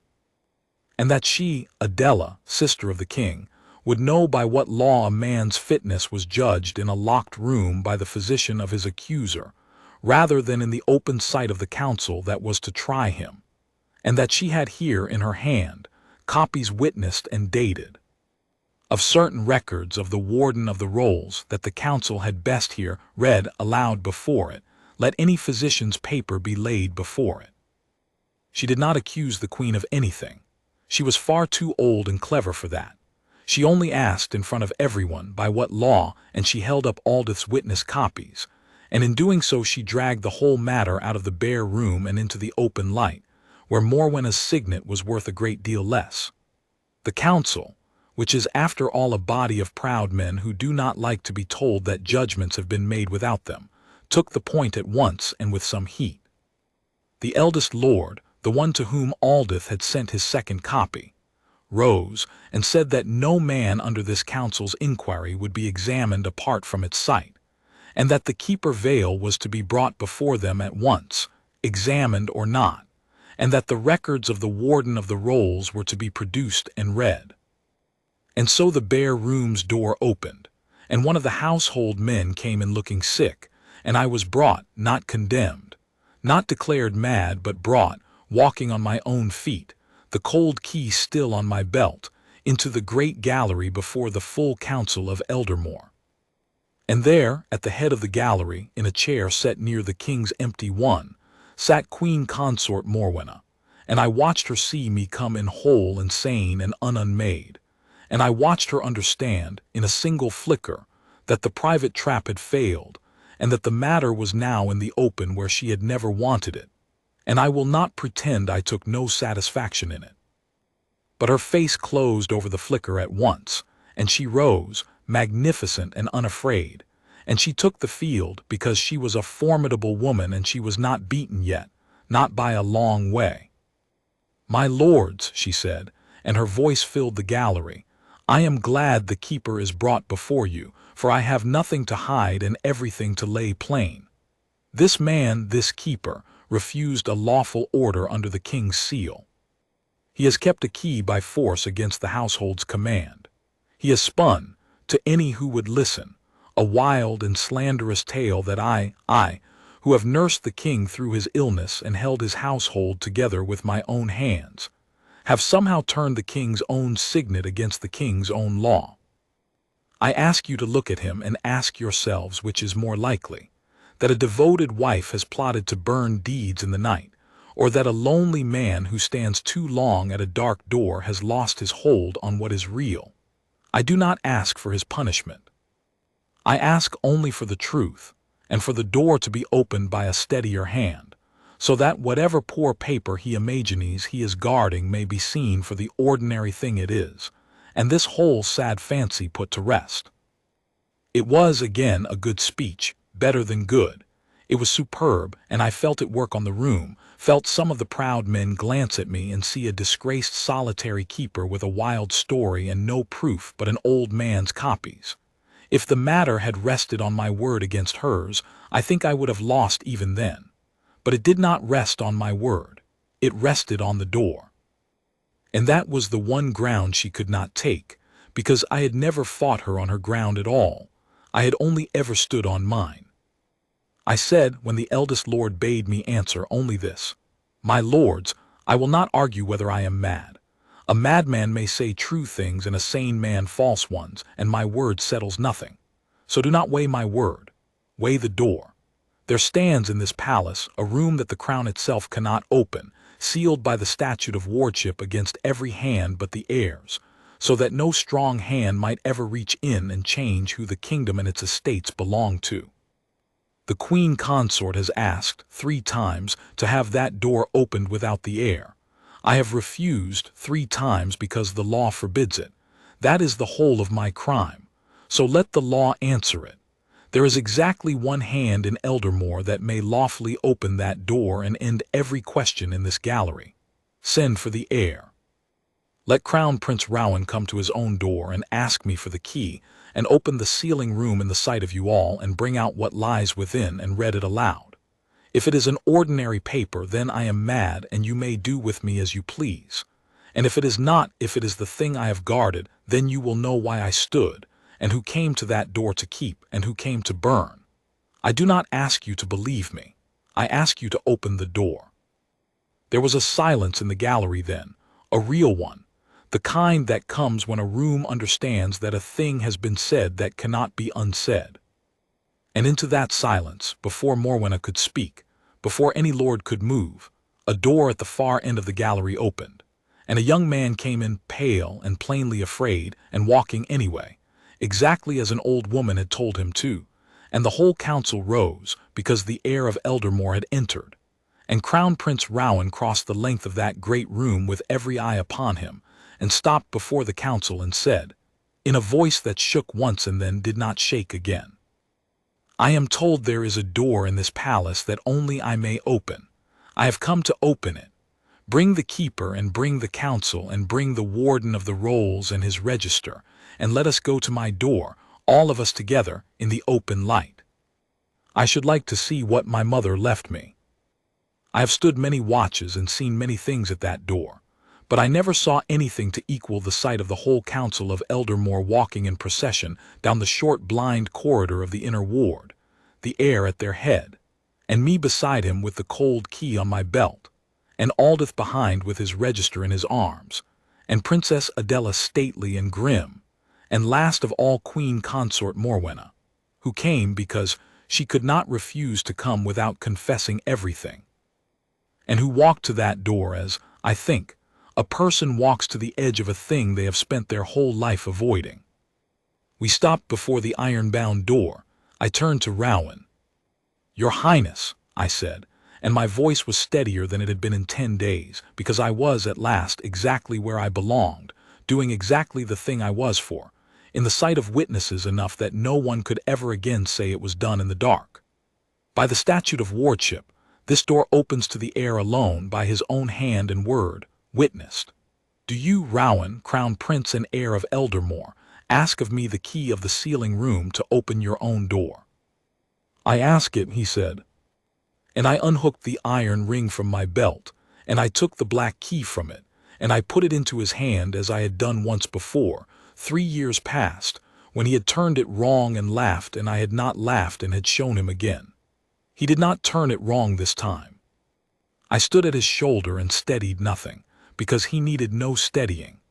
and that she, Adela, sister of the king, would know by what law a man's fitness was judged in a locked room by the physician of his accuser, rather than in the open sight of the council that was to try him, and that she had here in her hand copies witnessed and dated of certain records of the warden of the rolls that the council had best hear read aloud before it, let any physician's paper be laid before it. She did not accuse the Queen of anything. She was far too old and clever for that. She only asked in front of everyone by what law, and she held up Aldith's witness copies, and in doing so she dragged the whole matter out of the bare room and into the open light, where Morwenna's signet was worth a great deal less. The council, which is after all a body of proud men who do not like to be told that judgments have been made without them, took the point at once and with some heat. The eldest lord, the one to whom Aldith had sent his second copy, rose and said that no man under this council's inquiry would be examined apart from its sight, and that the Keeper Vale was to be brought before them at once, examined or not, and that the records of the warden of the rolls were to be produced and read. And so the bare room's door opened, and one of the household men came in looking sick, and I was brought, not condemned, not declared mad, but brought, walking on my own feet, the cold key still on my belt, into the great gallery before the full council of Eldermoor. And there, at the head of the gallery, in a chair set near the king's empty one, sat Queen Consort Morwenna, and I watched her see me come in whole and sane and unmade, and I watched her understand, in a single flicker, that the private trap had failed, and that the matter was now in the open where she had never wanted it, and I will not pretend I took no satisfaction in it. But her face closed over the flicker at once, and she rose, magnificent and unafraid, and she took the field because she was a formidable woman and she was not beaten yet, not by a long way. "My lords," she said, and her voice filled the gallery, "I am glad the keeper is brought before you, for I have nothing to hide and everything to lay plain. This man, this keeper, refused a lawful order under the king's seal. He has kept a key by force against the household's command. He has spun, to any who would listen, a wild and slanderous tale that I, who have nursed the king through his illness and held his household together with my own hands, have somehow turned the king's own signet against the king's own law. I ask you to look at him and ask yourselves which is more likely, that a devoted wife has plotted to burn deeds in the night, or that a lonely man who stands too long at a dark door has lost his hold on what is real. I do not ask for his punishment. I ask only for the truth, and for the door to be opened by a steadier hand, so that whatever poor paper he imagines he is guarding may be seen for the ordinary thing it is, and this whole sad fancy put to rest." It was, again, a good speech, better than good. It was superb, and I felt it work on the room, felt some of the proud men glance at me and see a disgraced solitary keeper with a wild story and no proof but an old man's copies. If the matter had rested on my word against hers, I think I would have lost even then. But it did not rest on my word. It rested on the door. And that was the one ground she could not take, because I had never fought her on her ground at all. I had only ever stood on mine. I said, when the eldest lord bade me answer, only this: "My lords, I will not argue whether I am mad. A madman may say true things and a sane man false ones, and my word settles nothing. So do not weigh my word. Weigh the door. There stands in this palace a room that the crown itself cannot open, sealed by the Statute of Wardship against every hand but the heir's, so that no strong hand might ever reach in and change who the kingdom and its estates belong to. The Queen Consort has asked 3 times to have that door opened without the heir. I have refused 3 times because the law forbids it. That is the whole of my crime. So let the law answer it. There is exactly one hand in Eldermoor that may lawfully open that door and end every question in this gallery. Send for the heir. Let Crown Prince Rowan come to his own door and ask me for the key, and open the sealing room in the sight of you all and bring out what lies within and read it aloud. If it is an ordinary paper, then I am mad and you may do with me as you please. And if it is not, if it is the thing I have guarded, then you will know why I stood, and who came to that door to keep, and who came to burn. I do not ask you to believe me. I ask you to open the door." There was a silence in the gallery then, a real one, the kind that comes when a room understands that a thing has been said that cannot be unsaid. And into that silence, before Morwenna could speak, before any lord could move, a door at the far end of the gallery opened, and a young man came in, pale and plainly afraid, and walking anyway, exactly as an old woman had told him to, and the whole council rose, because the heir of Eldermoor had entered, and Crown Prince Rowan crossed the length of that great room with every eye upon him, and stopped before the council and said, in a voice that shook once and then did not shake again, "I am told there is a door in this palace that only I may open. I have come to open it. Bring the keeper and bring the council and bring the warden of the rolls and his register, and let us go to my door, all of us together, in the open light. I should like to see what my mother left me. I have stood many watches and seen many things at that door, but I never saw anything to equal the sight of the whole council of Eldermoor walking in procession down the short blind corridor of the inner ward, the heir at their head, and me beside him with the cold key on my belt, and Aldith behind with his register in his arms, and Princess Adela stately and grim, and last of all Queen Consort Morwenna, who came because she could not refuse to come without confessing everything. and who walked to that door as, I think, a person walks to the edge of a thing they have spent their whole life avoiding. We stopped before the iron-bound door. I turned to Rowan. "Your Highness," I said, and my voice was steadier than it had been in 10 days, because I was, at last, exactly where I belonged, doing exactly the thing I was for, in the sight of witnesses enough that no one could ever again say it was done in the dark. By the Statute of Wardship, this door opens to the heir alone by his own hand and word, witnessed. Do you, Rowan, Crown Prince and heir of Eldermoor, ask of me the key of the sealing room to open your own door?" "I ask it," he said. And I unhooked the iron ring from my belt, and I took the black key from it, and I put it into his hand as I had done once before, 3 years past, when he had turned it wrong and laughed, and I had not laughed and had shown him again. He did not turn it wrong this time. I stood at his shoulder and steadied nothing, because he needed no steadying.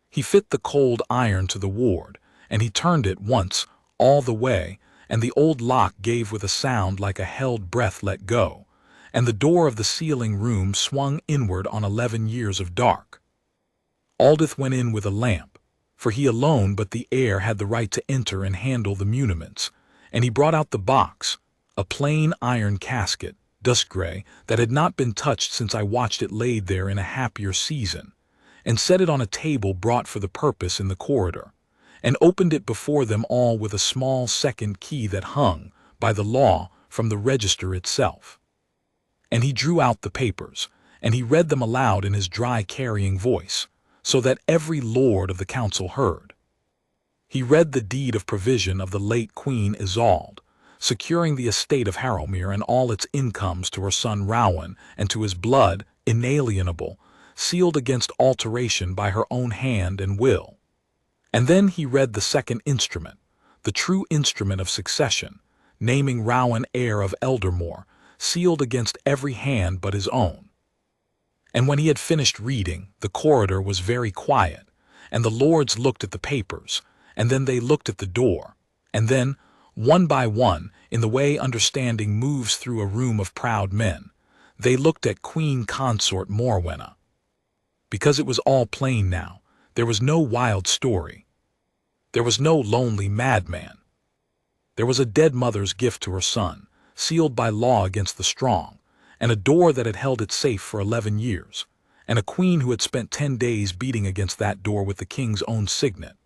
He fit the cold iron to the ward, and he turned it once, all the way, and the old lock gave with a sound like a held breath let go, and the door of the sealing room swung inward on 11 years of dark. Aldith went in with a lamp, for he alone but the heir had the right to enter and handle the muniments, and he brought out the box, a plain iron casket, dust gray, that had not been touched since I watched it laid there in a happier season, and set it on a table brought for the purpose in the corridor, and opened it before them all with a small second key that hung, by the law, from the register itself. And he drew out the papers, and he read them aloud in his dry carrying voice, so that every lord of the council heard. He read the deed of provision of the late Queen Isolde, securing the estate of Harrowmere and all its incomes to her son Rowan and to his blood, inalienable, sealed against alteration by her own hand and will. And then he read the second instrument, the true instrument of succession, naming Rowan heir of Eldermoor, sealed against every hand but his own. And when he had finished reading, the corridor was very quiet, and the lords looked at the papers, and then they looked at the door, and then, one by one, in the way understanding moves through a room of proud men, they looked at Queen Consort Morwenna. Because it was all plain now, there was no wild story. There was no lonely madman. There was a dead mother's gift to her son, sealed by law against the strong, and a door that had held it safe for 11 years, and a queen who had spent 10 days beating against that door with the king's own signet,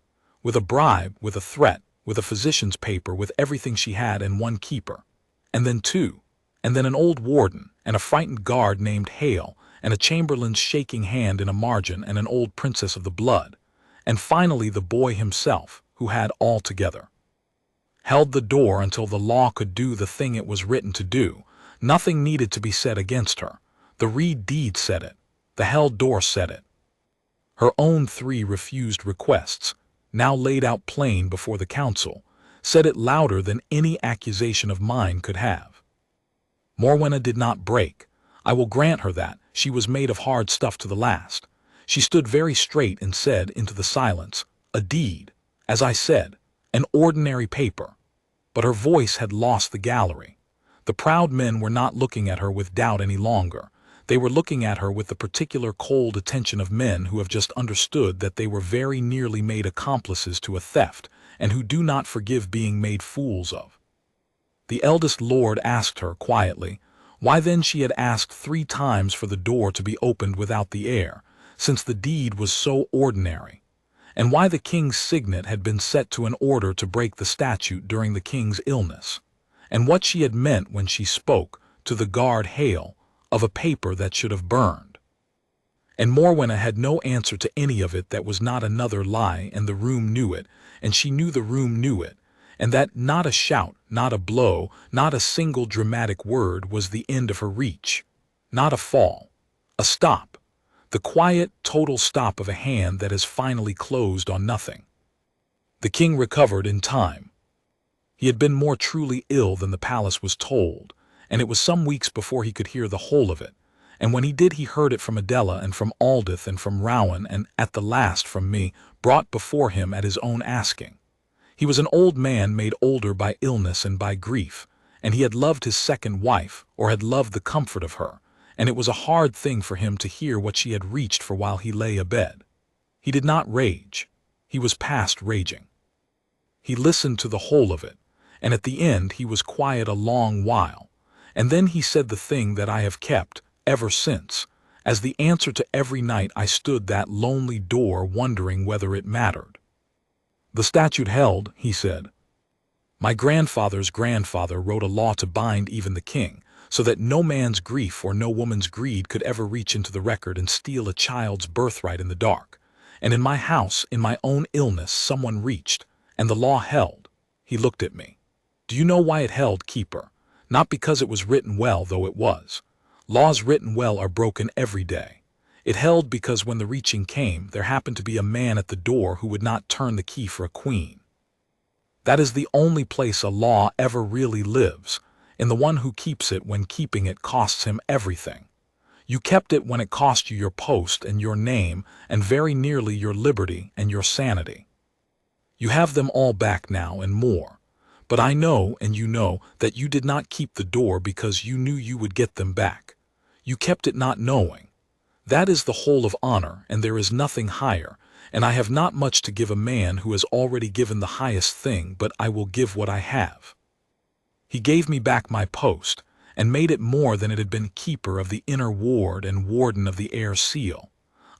with a bribe, with a threat, with a physician's paper, with everything she had, and one keeper, and then 2, and then an old warden, and a frightened guard named Heir, and a chamberlain's shaking hand in a margin, and an old princess of the blood, and finally the boy himself, who had altogether held the door until the law could do the thing it was written to do. Nothing needed to be said against her. The reed deed said it. The held door said it. Her own 3 refused requests, now laid out plain before the council, said it louder than any accusation of mine could have. Morwenna did not break. I will grant her that. She was made of hard stuff to the last. She stood very straight and said into the silence, "A deed, as I said, an ordinary paper." But her voice had lost the gallery. The proud men were not looking at her with doubt any longer. They were looking at her with the particular cold attention of men who have just understood that they were very nearly made accomplices to a theft, and who do not forgive being made fools of. The eldest lord asked her quietly why then she had asked 3 times for the door to be opened without the heir, since the deed was so ordinary, and why the king's signet had been set to an order to break the statute during the king's illness, and what she had meant when she spoke, to the guard Heir, of a paper that should have burned. And Morwenna had no answer to any of it that was not another lie, and the room knew it, and she knew the room knew it, and that not a shout, not a blow, not a single dramatic word was the end of her reach, not a fall, a stop, the quiet, total stop of a hand that has finally closed on nothing. The king recovered in time. He had been more truly ill than the palace was told, and it was some weeks before he could hear the whole of it, and when he did he heard it from Adela and from Aldith and from Rowan and at the last from me, brought before him at his own asking. He was an old man made older by illness and by grief, and he had loved his second wife, or had loved the comfort of her, and it was a hard thing for him to hear what she had reached for while he lay abed. He did not rage. He was past raging. He listened to the whole of it, and at the end he was quiet a long while, and then he said the thing that I have kept, ever since, as the answer to every night I stood that lonely door wondering whether it mattered. "The statute held," he said. "My grandfather's grandfather wrote a law to bind even the king, so that no man's grief or no woman's greed could ever reach into the record and steal a child's birthright in the dark. And in my house, in my own illness, someone reached, and the law held." He looked at me. "Do you know why it held, Keeper? Not because it was written well, though it was. Laws written well are broken every day. It held because when the reaching came, there happened to be a man at the door who would not turn the key for a queen. That is the only place a law ever really lives, in the one who keeps it when keeping it costs him everything. You kept it when it cost you your post and your name and very nearly your liberty and your sanity. You have them all back now and more. But I know, and you know, that you did not keep the door because you knew you would get them back. You kept it not knowing. That is the whole of honor, and there is nothing higher, and I have not much to give a man who has already given the highest thing, but I will give what I have." He gave me back my post, and made it more than it had been, keeper of the inner ward and warden of the Heir seal,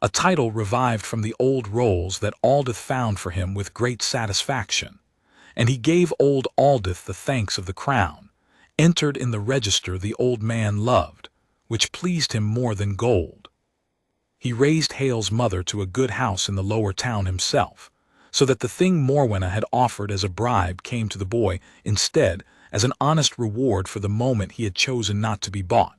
a title revived from the old rolls that Aldith found for him with great satisfaction. And he gave old Aldith the thanks of the crown, entered in the register the old man loved, which pleased him more than gold. He raised Hale's mother to a good house in the lower town himself, so that the thing Morwenna had offered as a bribe came to the boy instead as an honest reward for the moment he had chosen not to be bought.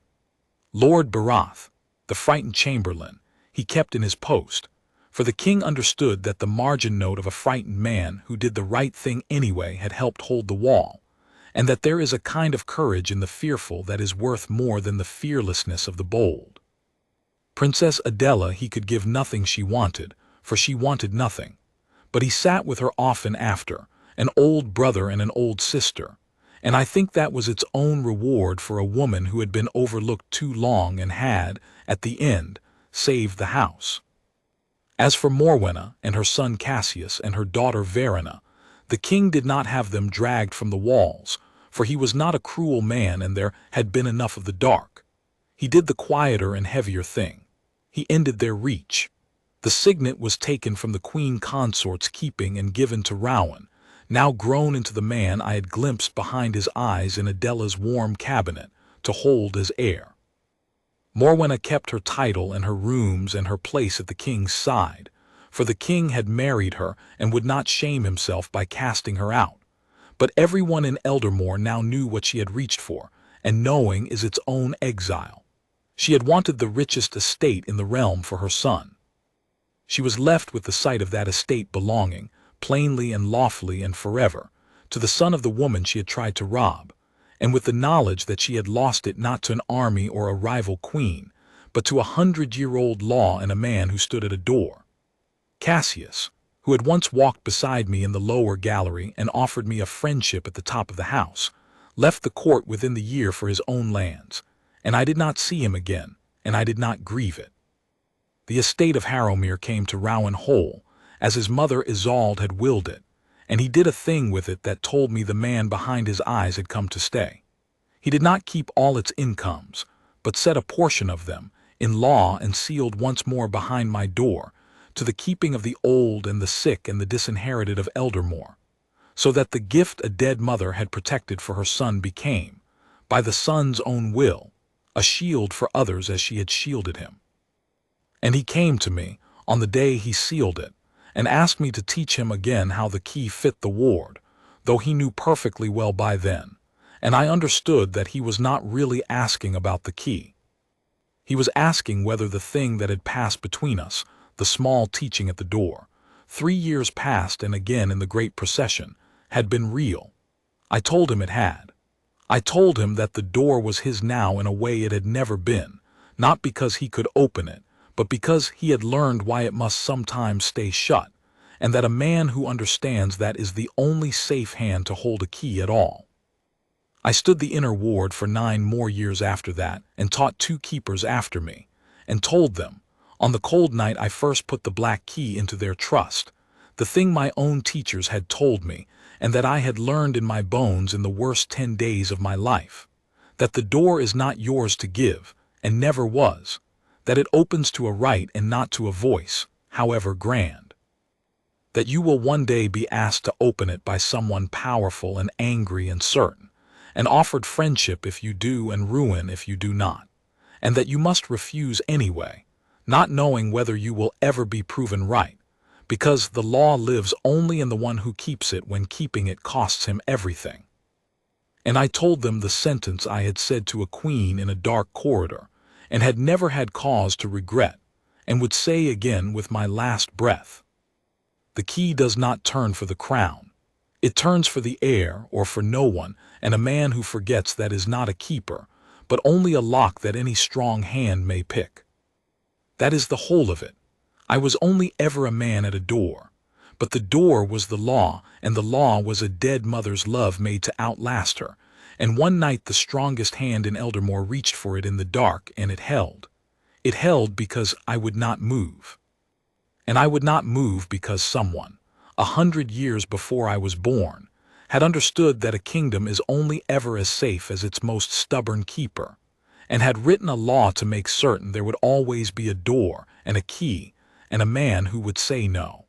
Lord Barath, the frightened chamberlain, he kept in his post, for the king understood that the margin note of a frightened man who did the right thing anyway had helped hold the wall, and that there is a kind of courage in the fearful that is worth more than the fearlessness of the bold. Princess Adela he could give nothing she wanted, for she wanted nothing, but he sat with her often after, an old brother and an old sister, and I think that was its own reward for a woman who had been overlooked too long and had, at the end, saved the house. As for Morwenna and her son Cassius and her daughter Verena, the king did not have them dragged from the walls, for he was not a cruel man and there had been enough of the dark. He did the quieter and heavier thing. He ended their reach. The signet was taken from the Queen Consort's keeping and given to Rowan, now grown into the man I had glimpsed behind his eyes in Adela's warm cabinet, to hold as heir. Morwenna kept her title and her rooms and her place at the king's side, for the king had married her and would not shame himself by casting her out. But everyone in Eldermoor now knew what she had reached for, and knowing is its own exile. She had wanted the richest estate in the realm for her son. She was left with the sight of that estate belonging, plainly and lawfully and forever, to the son of the woman she had tried to rob, and with the knowledge that she had lost it not to an army or a rival queen, but to a 100-year-old law and a man who stood at a door. Cassius, who had once walked beside me in the lower gallery and offered me a friendship at the top of the house, left the court within the year for his own lands, and I did not see him again, and I did not grieve it. The estate of Harrowmere came to Rowan whole, as his mother Isolde had willed it, and he did a thing with it that told me the man behind his eyes had come to stay. He did not keep all its incomes, but set a portion of them, in law and sealed once more behind my door, to the keeping of the old and the sick and the disinherited of Eldermoor, so that the gift a dead mother had protected for her son became, by the son's own will, a shield for others as she had shielded him. And he came to me, on the day he sealed it, and asked me to teach him again how the key fit the ward, though he knew perfectly well by then, and I understood that he was not really asking about the key. He was asking whether the thing that had passed between us, the small teaching at the door, 3 years past and again in the great procession, had been real. I told him it had. I told him that the door was his now in a way it had never been, not because he could open it, but because he had learned why it must sometimes stay shut, and that a man who understands that is the only safe hand to hold a key at all. I stood the inner ward for 9 more years after that and taught 2 keepers after me, and told them, on the cold night I first put the black key into their trust, the thing my own teachers had told me and that I had learned in my bones in the worst 10 days of my life, that the door is not yours to give, and never was, that it opens to a right and not to a voice, however grand, that you will one day be asked to open it by someone powerful and angry and certain, and offered friendship if you do and ruin if you do not, and that you must refuse anyway, not knowing whether you will ever be proven right, because the law lives only in the one who keeps it when keeping it costs him everything. And I told them the sentence I had said to a queen in a dark corridor, and had never had cause to regret, and would say again with my last breath. The key does not turn for the crown. It turns for the heir or for no one, and a man who forgets that is not a keeper, but only a lock that any strong hand may pick. That is the whole of it. I was only ever a man at a door, but the door was the law, and the law was a dead mother's love made to outlast her, and one night the strongest hand in Eldermoor reached for it in the dark, and it held. It held because I would not move. And I would not move because someone, 100 years before I was born, had understood that a kingdom is only ever as safe as its most stubborn keeper, and had written a law to make certain there would always be a door and a key and a man who would say no.